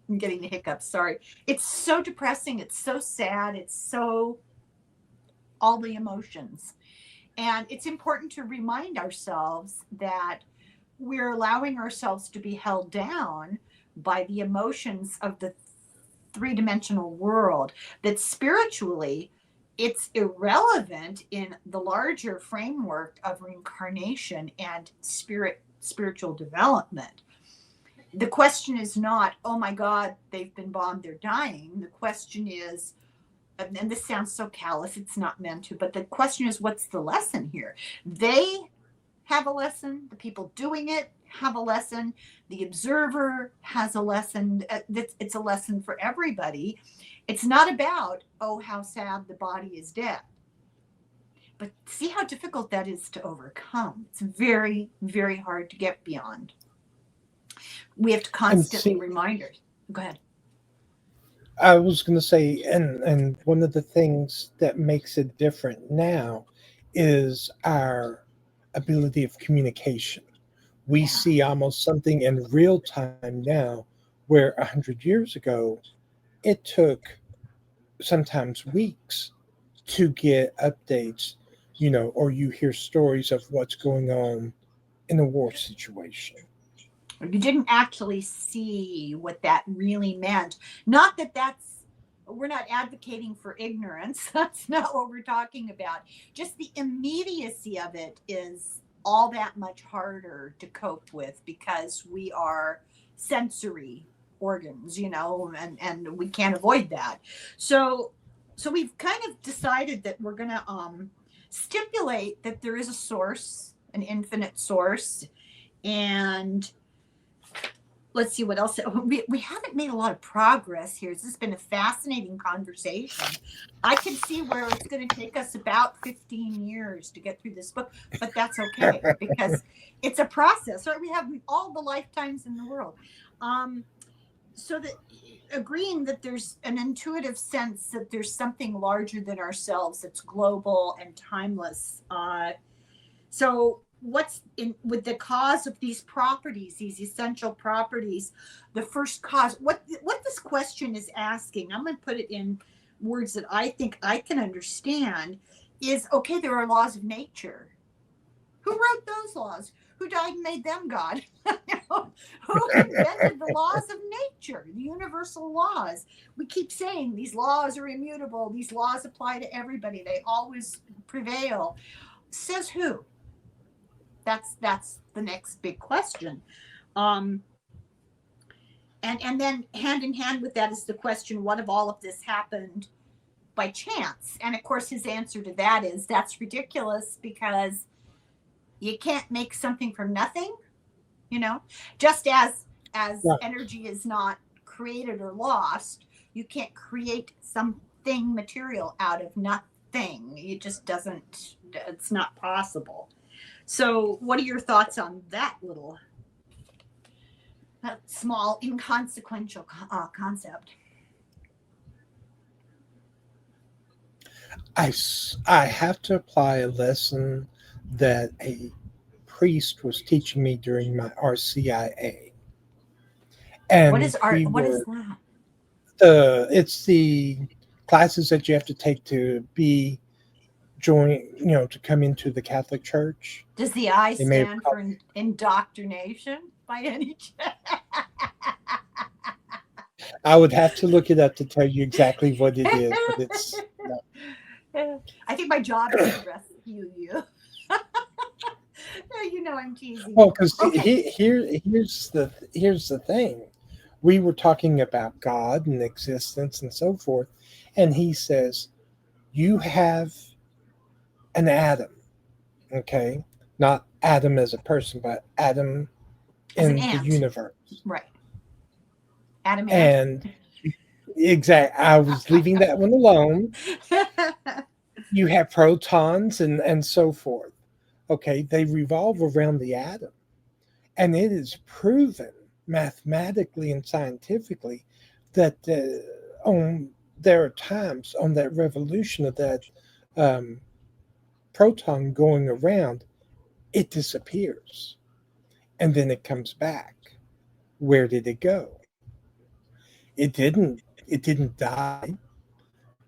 I'm getting the hiccups. Sorry. It's so depressing. It's so sad. It's so all the emotions. And it's important to remind ourselves that we're allowing ourselves to be held down by the emotions of the three-dimensional world, that spiritually it's irrelevant in the larger framework of reincarnation and spiritual development. The question is not, oh my God, they've been bombed, they're dying. The question is, and this sounds so callous, it's not meant to, but the question is, what's the lesson here? They have a lesson. The people doing it have a lesson. The observer has a lesson. It's a lesson for everybody. It's not about, oh, how sad the body is dead. But see how difficult that is to overcome. It's very, very hard to get beyond. We have to constantly remind ourselves. Go ahead. I was going to say, and one of the things that makes it different now is our ability of communication. We see almost something in real time now, where 100 years ago, it took sometimes weeks to get updates, or you hear stories of what's going on in a war situation. You didn't actually see what that really meant. Not that we're not advocating for ignorance. That's not what we're talking about. Just the immediacy of it is all that much harder to cope with because we are sensory organs, and we can't avoid that. So we've kind of decided that we're going to stipulate that there is a source, an infinite source, and let's see what else. We haven't made a lot of progress here. This has been a fascinating conversation. I can see where it's going to take us about 15 years to get through this book, but that's okay because it's a process, right? We have all the lifetimes in the world. So that agreeing that there's an intuitive sense that there's something larger than ourselves that's global and timeless. So what's in with the cause of these properties, these essential properties, the first cause, what this question is asking, I'm going to put it in words that I think I can understand, is, okay, there are laws of nature. Who wrote those laws? Who died and made them God? Who invented the laws of nature, the universal laws? We keep saying these laws are immutable. These laws apply to everybody. They always prevail. Says who? That's the next big question. And then hand in hand with that is the question, what if all of this happened by chance? And of course, his answer to that is, that's ridiculous because you can't make something from nothing, just as energy is not created or lost, you can't create something material out of nothing. It just doesn't, it's not possible. So what are your thoughts on that small, inconsequential concept? I have to apply a lesson that a priest was teaching me during my RCIA. And what is that? It's the classes that you have to take to to come into the Catholic Church. Does the I stand for indoctrination by any chance? I would have to look it up to tell you exactly what it is, but it's. I think my job is to rescue you. I'm teasing. Well, because here's the thing. We were talking about God and existence and so forth, and he says, you have an atom, okay? Not Adam as a person, but Adam in the universe. Right. Adam and exactly. I was leaving that one alone. You have protons and so forth. Okay, they revolve around the atom. And it is proven mathematically and scientifically that there are times on that revolution of that proton going around, it disappears. and then it comes back. Where did it go? It didn't die.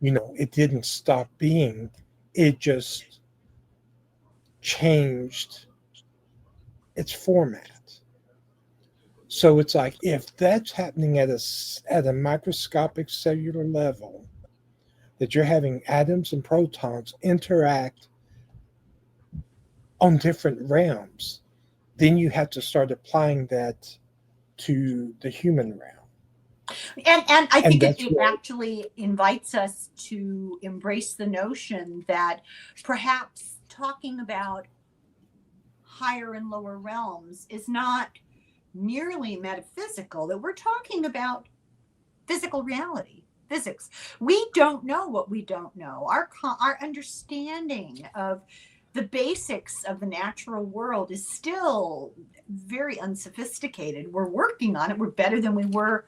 It didn't stop being. It just changed its format. So it's like, if that's happening at a microscopic cellular level, that you're having atoms and protons interact on different realms, then you have to start applying that to the human realm. And I And think that's it actually invites us to embrace the notion that perhaps talking about higher and lower realms is not merely metaphysical, that we're talking about physical reality, physics. We don't know what we don't know. Our understanding of the basics of the natural world is still very unsophisticated. We're working on it. We're better than we were,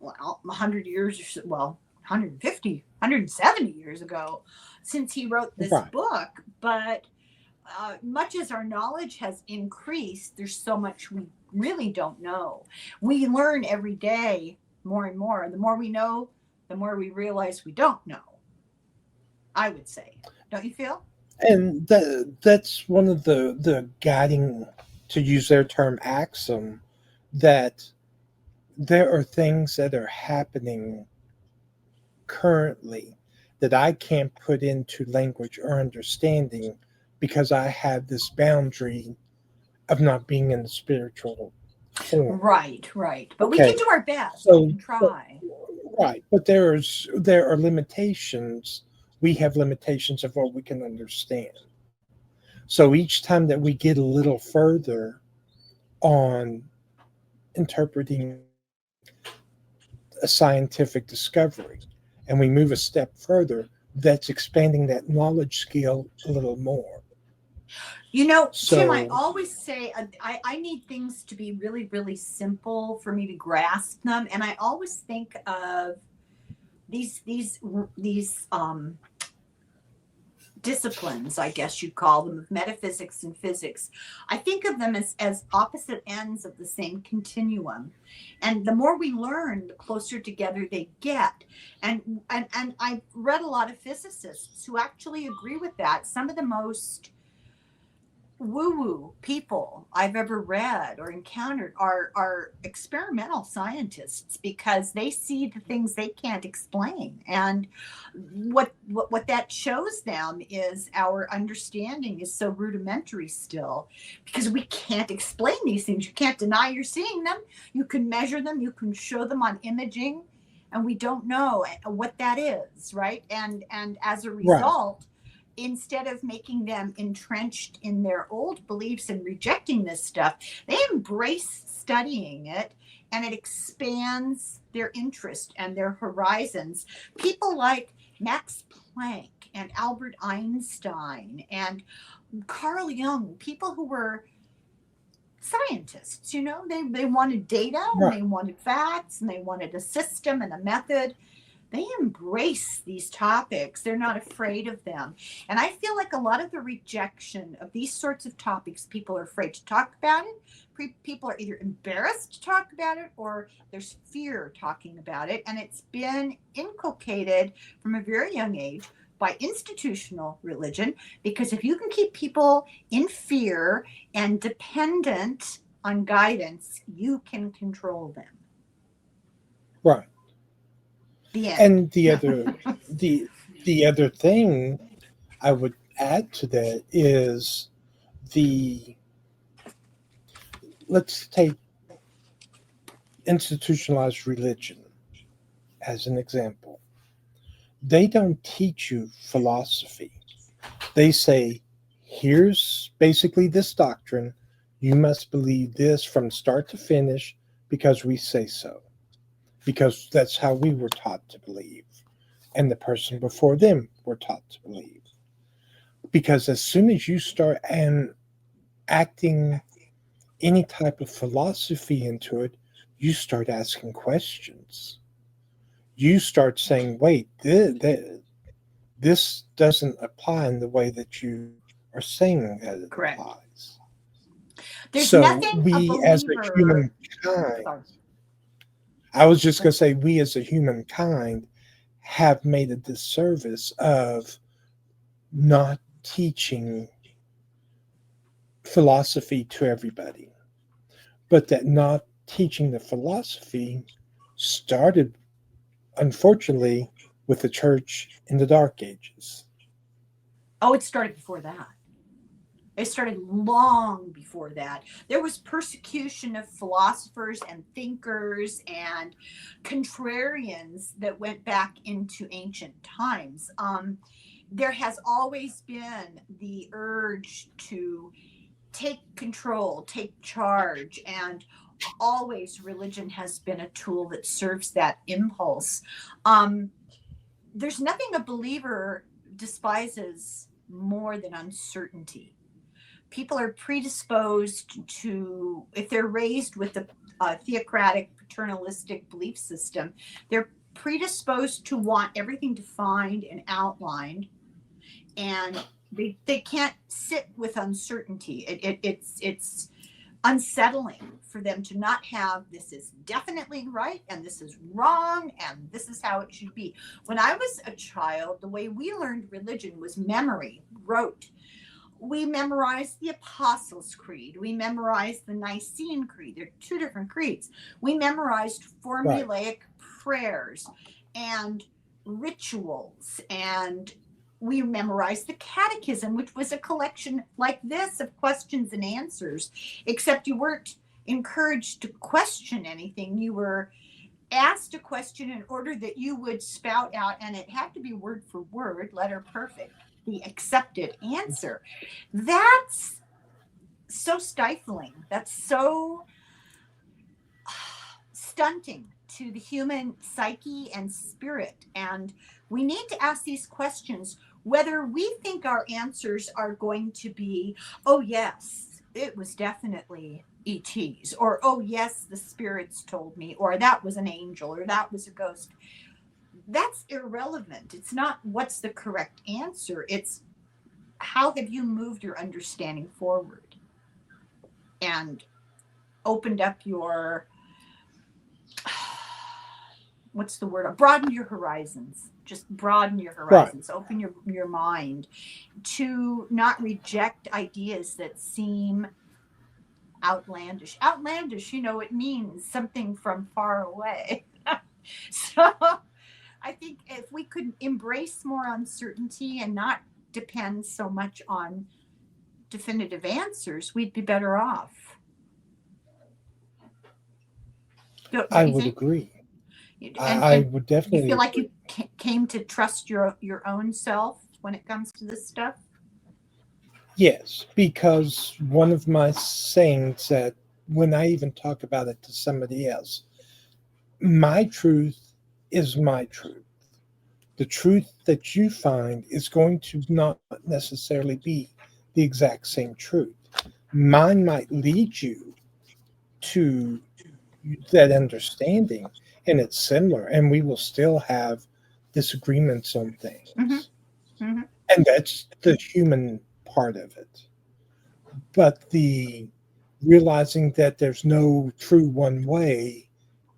100 years, 150, 170 years ago since he wrote this right. book. But much as our knowledge has increased, there's so much we really don't know. We learn every day more and more. The more we know, the more we realize we don't know, I would say. Don't you feel? And that's one of the guiding, to use their term, axiom, that there are things that are happening currently that I can't put into language or understanding, because I have this boundary of not being in the spiritual form. Right. But we Okay, can do our best. so, We can try. right, but there are limitations. We have limitations of what we can understand. So each time that we get a little further on interpreting a scientific discovery, and we move a step further, that's expanding that knowledge scale a little more. Tim, I So, always say I need things to be really, really simple for me to grasp them. And I always think of these disciplines, I guess you'd call them, of metaphysics and physics. I think of them as opposite ends of the same continuum. And the more we learn, the closer together they get. And I've read a lot of physicists who actually agree with that. Some of the most woo-woo people I've ever read or encountered are experimental scientists, because they see the things they can't explain. And what that shows them is our understanding is so rudimentary still, because we can't explain these things. You can't deny you're seeing them. You can measure them, you can show them on imaging, and we don't know what that is, right? And as a right, result, instead of making them entrenched in their old beliefs and rejecting this stuff, they embrace studying it, and it expands their interest and their horizons. People like Max Planck and Albert Einstein and Carl Jung, people who were scientists, they wanted data and right. they wanted facts and they wanted a system and a method. They embrace these topics. They're not afraid of them. And I feel like a lot of the rejection of these sorts of topics, people are afraid to talk about it. People are either embarrassed to talk about it, or there's fear talking about it. And it's been inculcated from a very young age by institutional religion, because if you can keep people in fear and dependent on guidance, you can control them. Right. The end. And the other thing I would add to that is, the let's take institutionalized religion as an example. They don't teach you philosophy. They say, here's basically this doctrine. You must believe this from start to finish, because we say so. Because that's how we were taught to believe. And the person before them were taught to believe. Because as soon as you start acting any type of philosophy into it, you start asking questions. You start saying, wait, this doesn't apply in the way that you are saying that it Correct. applies. There's So nothing a we as a believer. humankind, Sorry. I was just going to say, we as a humankind have made a disservice of not teaching philosophy to everybody, but that not teaching the philosophy started, unfortunately, with the church in the Dark Ages. Oh, it started before that. It started long before that. There was persecution of philosophers and thinkers and contrarians that went back into ancient times. There has always been the urge to take control, take charge, and always religion has been a tool that serves that impulse. Um, there's nothing a believer despises more than uncertainty. People are predisposed to, if they're raised with a theocratic, paternalistic belief system, they're predisposed to want everything defined and outlined, and they can't sit with uncertainty. It's unsettling for them to not have this is definitely right and this is wrong and this is how it should be. When I was a child, the way we learned religion was memory, rote. We memorized the Apostles' Creed. We memorized the Nicene Creed. They're two different creeds. We memorized Right. formulaic prayers and rituals, and we memorized the Catechism, which was a collection like this of questions and answers, except you weren't encouraged to question anything. You were asked a question in order that you would spout out, and it had to be word for word, letter perfect, the accepted answer. That's so stifling. That's so stunting to the human psyche and spirit. And we need to ask these questions whether we think our answers are going to be, oh, yes, it was definitely ETs, or oh, yes, the spirits told me, or that was an angel, or that was a ghost. That's irrelevant. It's not what's the correct answer. It's how have you moved your understanding forward and opened up your, what's the word, broaden your horizons. Just broaden your Right. horizons, open your mind to not reject ideas that seem outlandish. Outlandish, it means something from far away. So I think if we could embrace more uncertainty and not depend so much on definitive answers, we'd be better off. Don't I you would think? agree. I And would you definitely feel like you agree. came to trust your own self when it comes to this stuff? Yes, because one of my sayings that when I even talk about it to somebody else, my truth is my truth. The truth that you find is going to not necessarily be the exact same truth. Mine might lead you to that understanding, and it's similar, and we will still have disagreements on Mm-hmm. things. Mm-hmm. And that's the human part of it. But the realizing that there's no true one way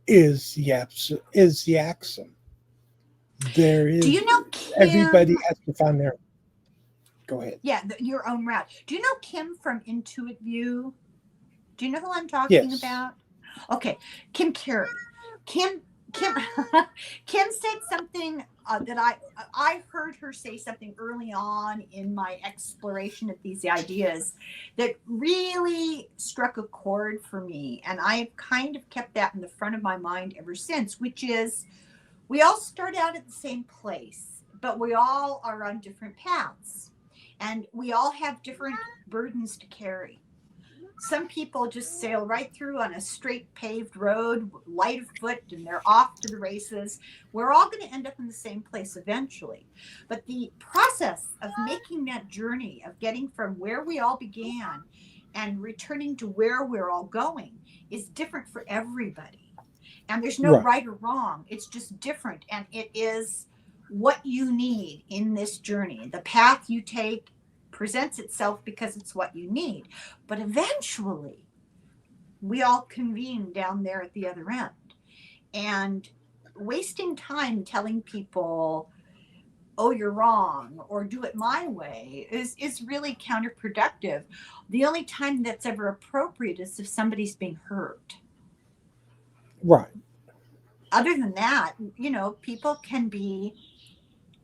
is the axiom. There Do is you know everybody Kim? has to find their. Go ahead. Yeah, your own route. Do you know Kim from Intuit View? Do you know who I'm talking Yes. about? Okay, Kim Carey. Kim Kim Kim said something that I heard her say something early on in my exploration of these ideas that really struck a chord for me, and I've kind of kept that in the front of my mind ever since, which is we all start out at the same place, but we all are on different paths, and we all have different burdens to carry. Some people just sail right through on a straight paved road, light of foot, and they're off to the races. We're all going to end up in the same place eventually. But the process of making that journey, of getting from where we all began and returning to where we're all going, is different for everybody. And there's no Right. right or wrong, it's just different. And it is what you need in this journey. The path you take presents itself because it's what you need. But eventually, we all convene down there at the other end. And wasting time telling people, oh, you're wrong, or do it my way is really counterproductive. The only time that's ever appropriate is if somebody's being hurt. Right. Other than that, people can be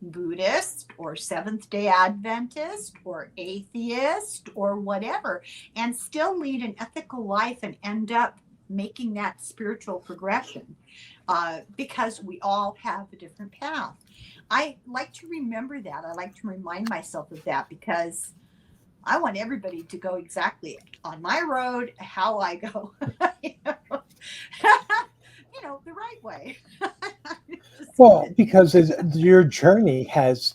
Buddhist or Seventh-day Adventist or atheist or whatever, and still lead an ethical life and end up making that spiritual progression, because we all have a different path. I like to remember that. I like to remind myself of that, because I want everybody to go exactly on my road, how I go, the right way. Well, because your journey has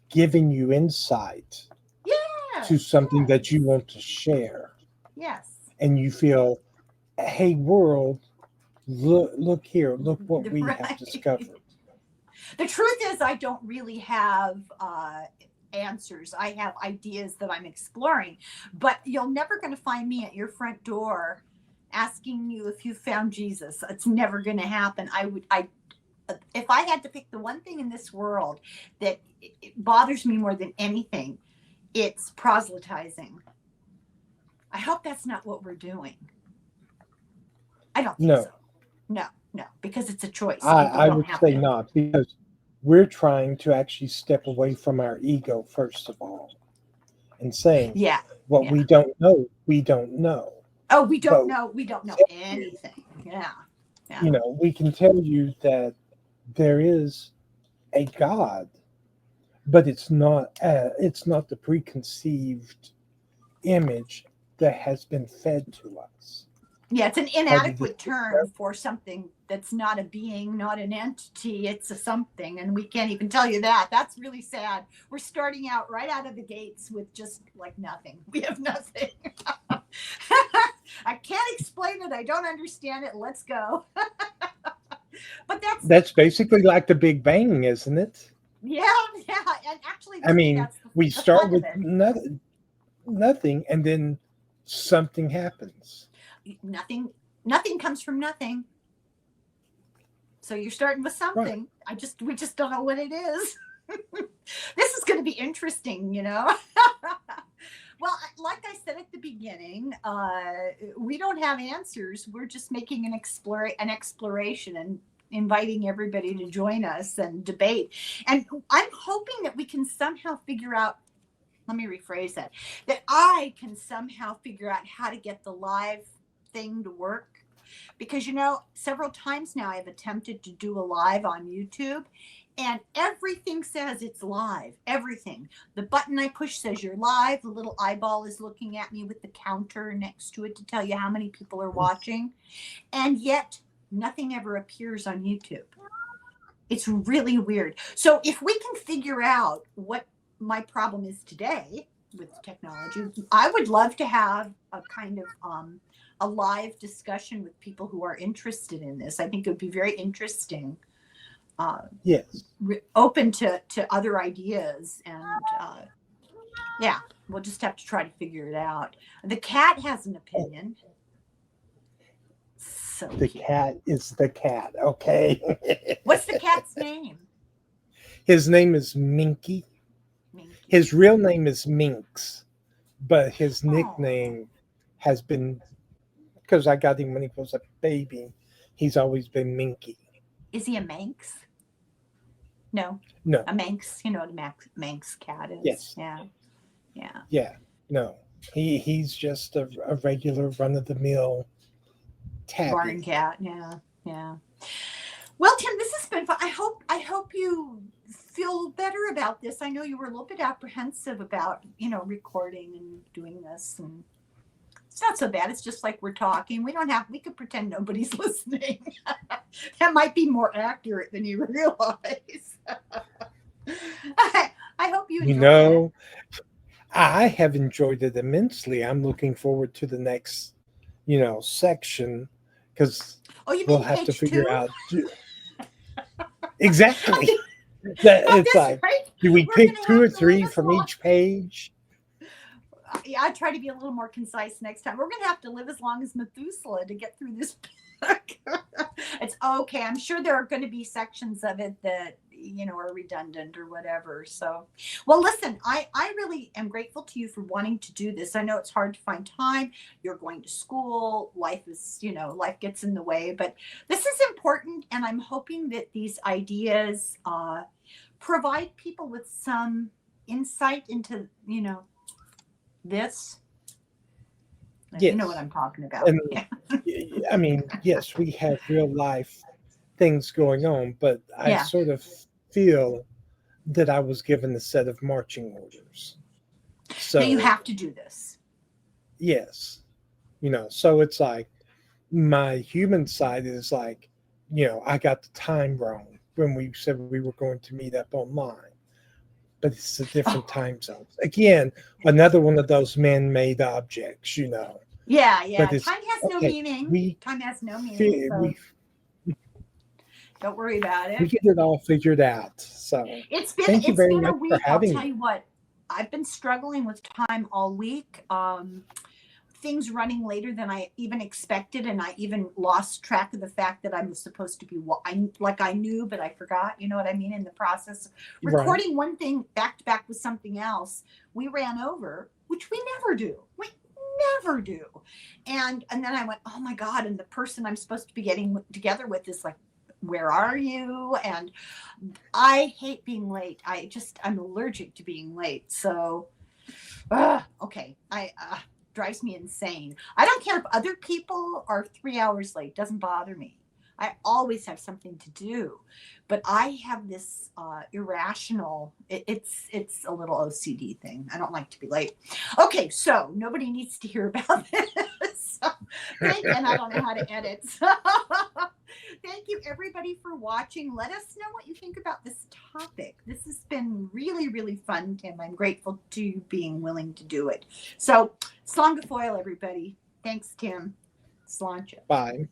given you insight to something that you want to share. Yes. And you feel, hey, world, look here, look what we have discovered. The truth is, I don't really have answers. I have ideas that I'm exploring, but you're never going to find me at your front door asking you if you found Jesus. It's never going to happen. If I had to pick the one thing in this world that it bothers me more than anything, it's proselytizing. I hope that's not what we're doing. I don't think so. No, because it's a choice. I would say not, because we're trying to actually step away from our ego, first of all, and saying, we don't know, we don't know. Oh, we don't know. We don't know anything. Yeah. We can tell you that there is a God, but it's not the preconceived image that has been fed to us. Yeah, it's an inadequate term for something that's not a being, not an entity. It's a something, and we can't even tell you that. That's really sad. We're starting out right out of the gates with just like nothing. We have nothing. I can't explain it. I don't understand it. Let's go. But that's basically like the Big Bang, isn't it? Yeah. And actually, we start with nothing, and then something happens. Nothing comes from nothing. So you're starting with something. Right. We just don't know what it is. This is going to be interesting, Well, like I said at the beginning, we don't have answers. We're just making an exploration and inviting everybody to join us and debate. And I'm hoping that we can somehow figure out, let me rephrase that I can somehow figure out how to get the live thing to work. Because, several times now I've attempted to do a live on YouTube, and everything says it's live. Everything. The button I push says you're live. The little eyeball is looking at me with the counter next to it to tell you how many people are watching. And yet nothing ever appears on YouTube. It's really weird. So if we can figure out what my problem is today with technology, I would love to have a kind of a live discussion with people who are interested in this. I think it would be very interesting. Yes. Open to other ideas, and we'll just have to try to figure it out. The cat has an opinion. So the cute. Cat is the cat. Okay. What's the cat's name? His name is Minky. His real name is Minx, but his nickname has been, because I got him when he was a baby, he's always been Minky. Is he a Manx? No. A Manx, what a Manx cat is. Yes. Yeah. No. He's just a regular run-of-the-mill tabby. Barn cat. Yeah. Well, Tim, this has been fun. I hope you feel better about this. I know you were a little bit apprehensive about, recording and doing this, and it's not so bad. It's just like we're talking. We could pretend nobody's listening. That might be more accurate than you realize. I hope you enjoyed it. I have enjoyed it immensely. I'm looking forward to the next, section, because we'll have to figure out. Exactly. It's like, right? Do we pick 2 or 3 from each page? I try to be a little more concise next time. We're going to have to live as long as Methuselah to get through this book. It's okay. I'm sure there are going to be sections of it that, are redundant or whatever. So, well, listen, I really am grateful to you for wanting to do this. I know it's hard to find time. You're going to school. Life is, life gets in the way, but this is important. And I'm hoping that these ideas provide people with some insight into, this. Yes. You know what I'm talking about. And I mean, yes, we have real life things going on, but I sort of feel that I was given a set of marching orders. So that you have to do this. Yes. So it's like my human side is like, I got the time wrong when we said we were going to meet up online. But it's a different time zone. Again, another one of those man-made objects, Yeah. But Time has no meaning. Time has no meaning. So don't worry about it. We get it all figured out. So thank you very much a week. for having I'll tell you what, I've been struggling with time all week. Things running later than I even expected, and I even lost track of the fact that I was supposed to be I knew, but I forgot. You know what I mean? In the process, recording one thing back to back with something else, we ran over, which we never do. We never do. And then I went, oh my God! And the person I'm supposed to be getting together with is like, where are you? And I hate being late. I'm allergic to being late. So, okay, drives me insane. I don't care if other people are 3 hours late. Doesn't bother me. I always have something to do, but I have this irrational. It's a little OCD thing. I don't like to be late. Okay, so nobody needs to hear about this. And I don't know how to edit. So, thank you everybody for watching. Let us know what you think about this topic. This has been really, really fun, Tim. I'm grateful to you being willing to do it. So, Slonga foil, everybody. Thanks, Tim. Sláinte. Bye.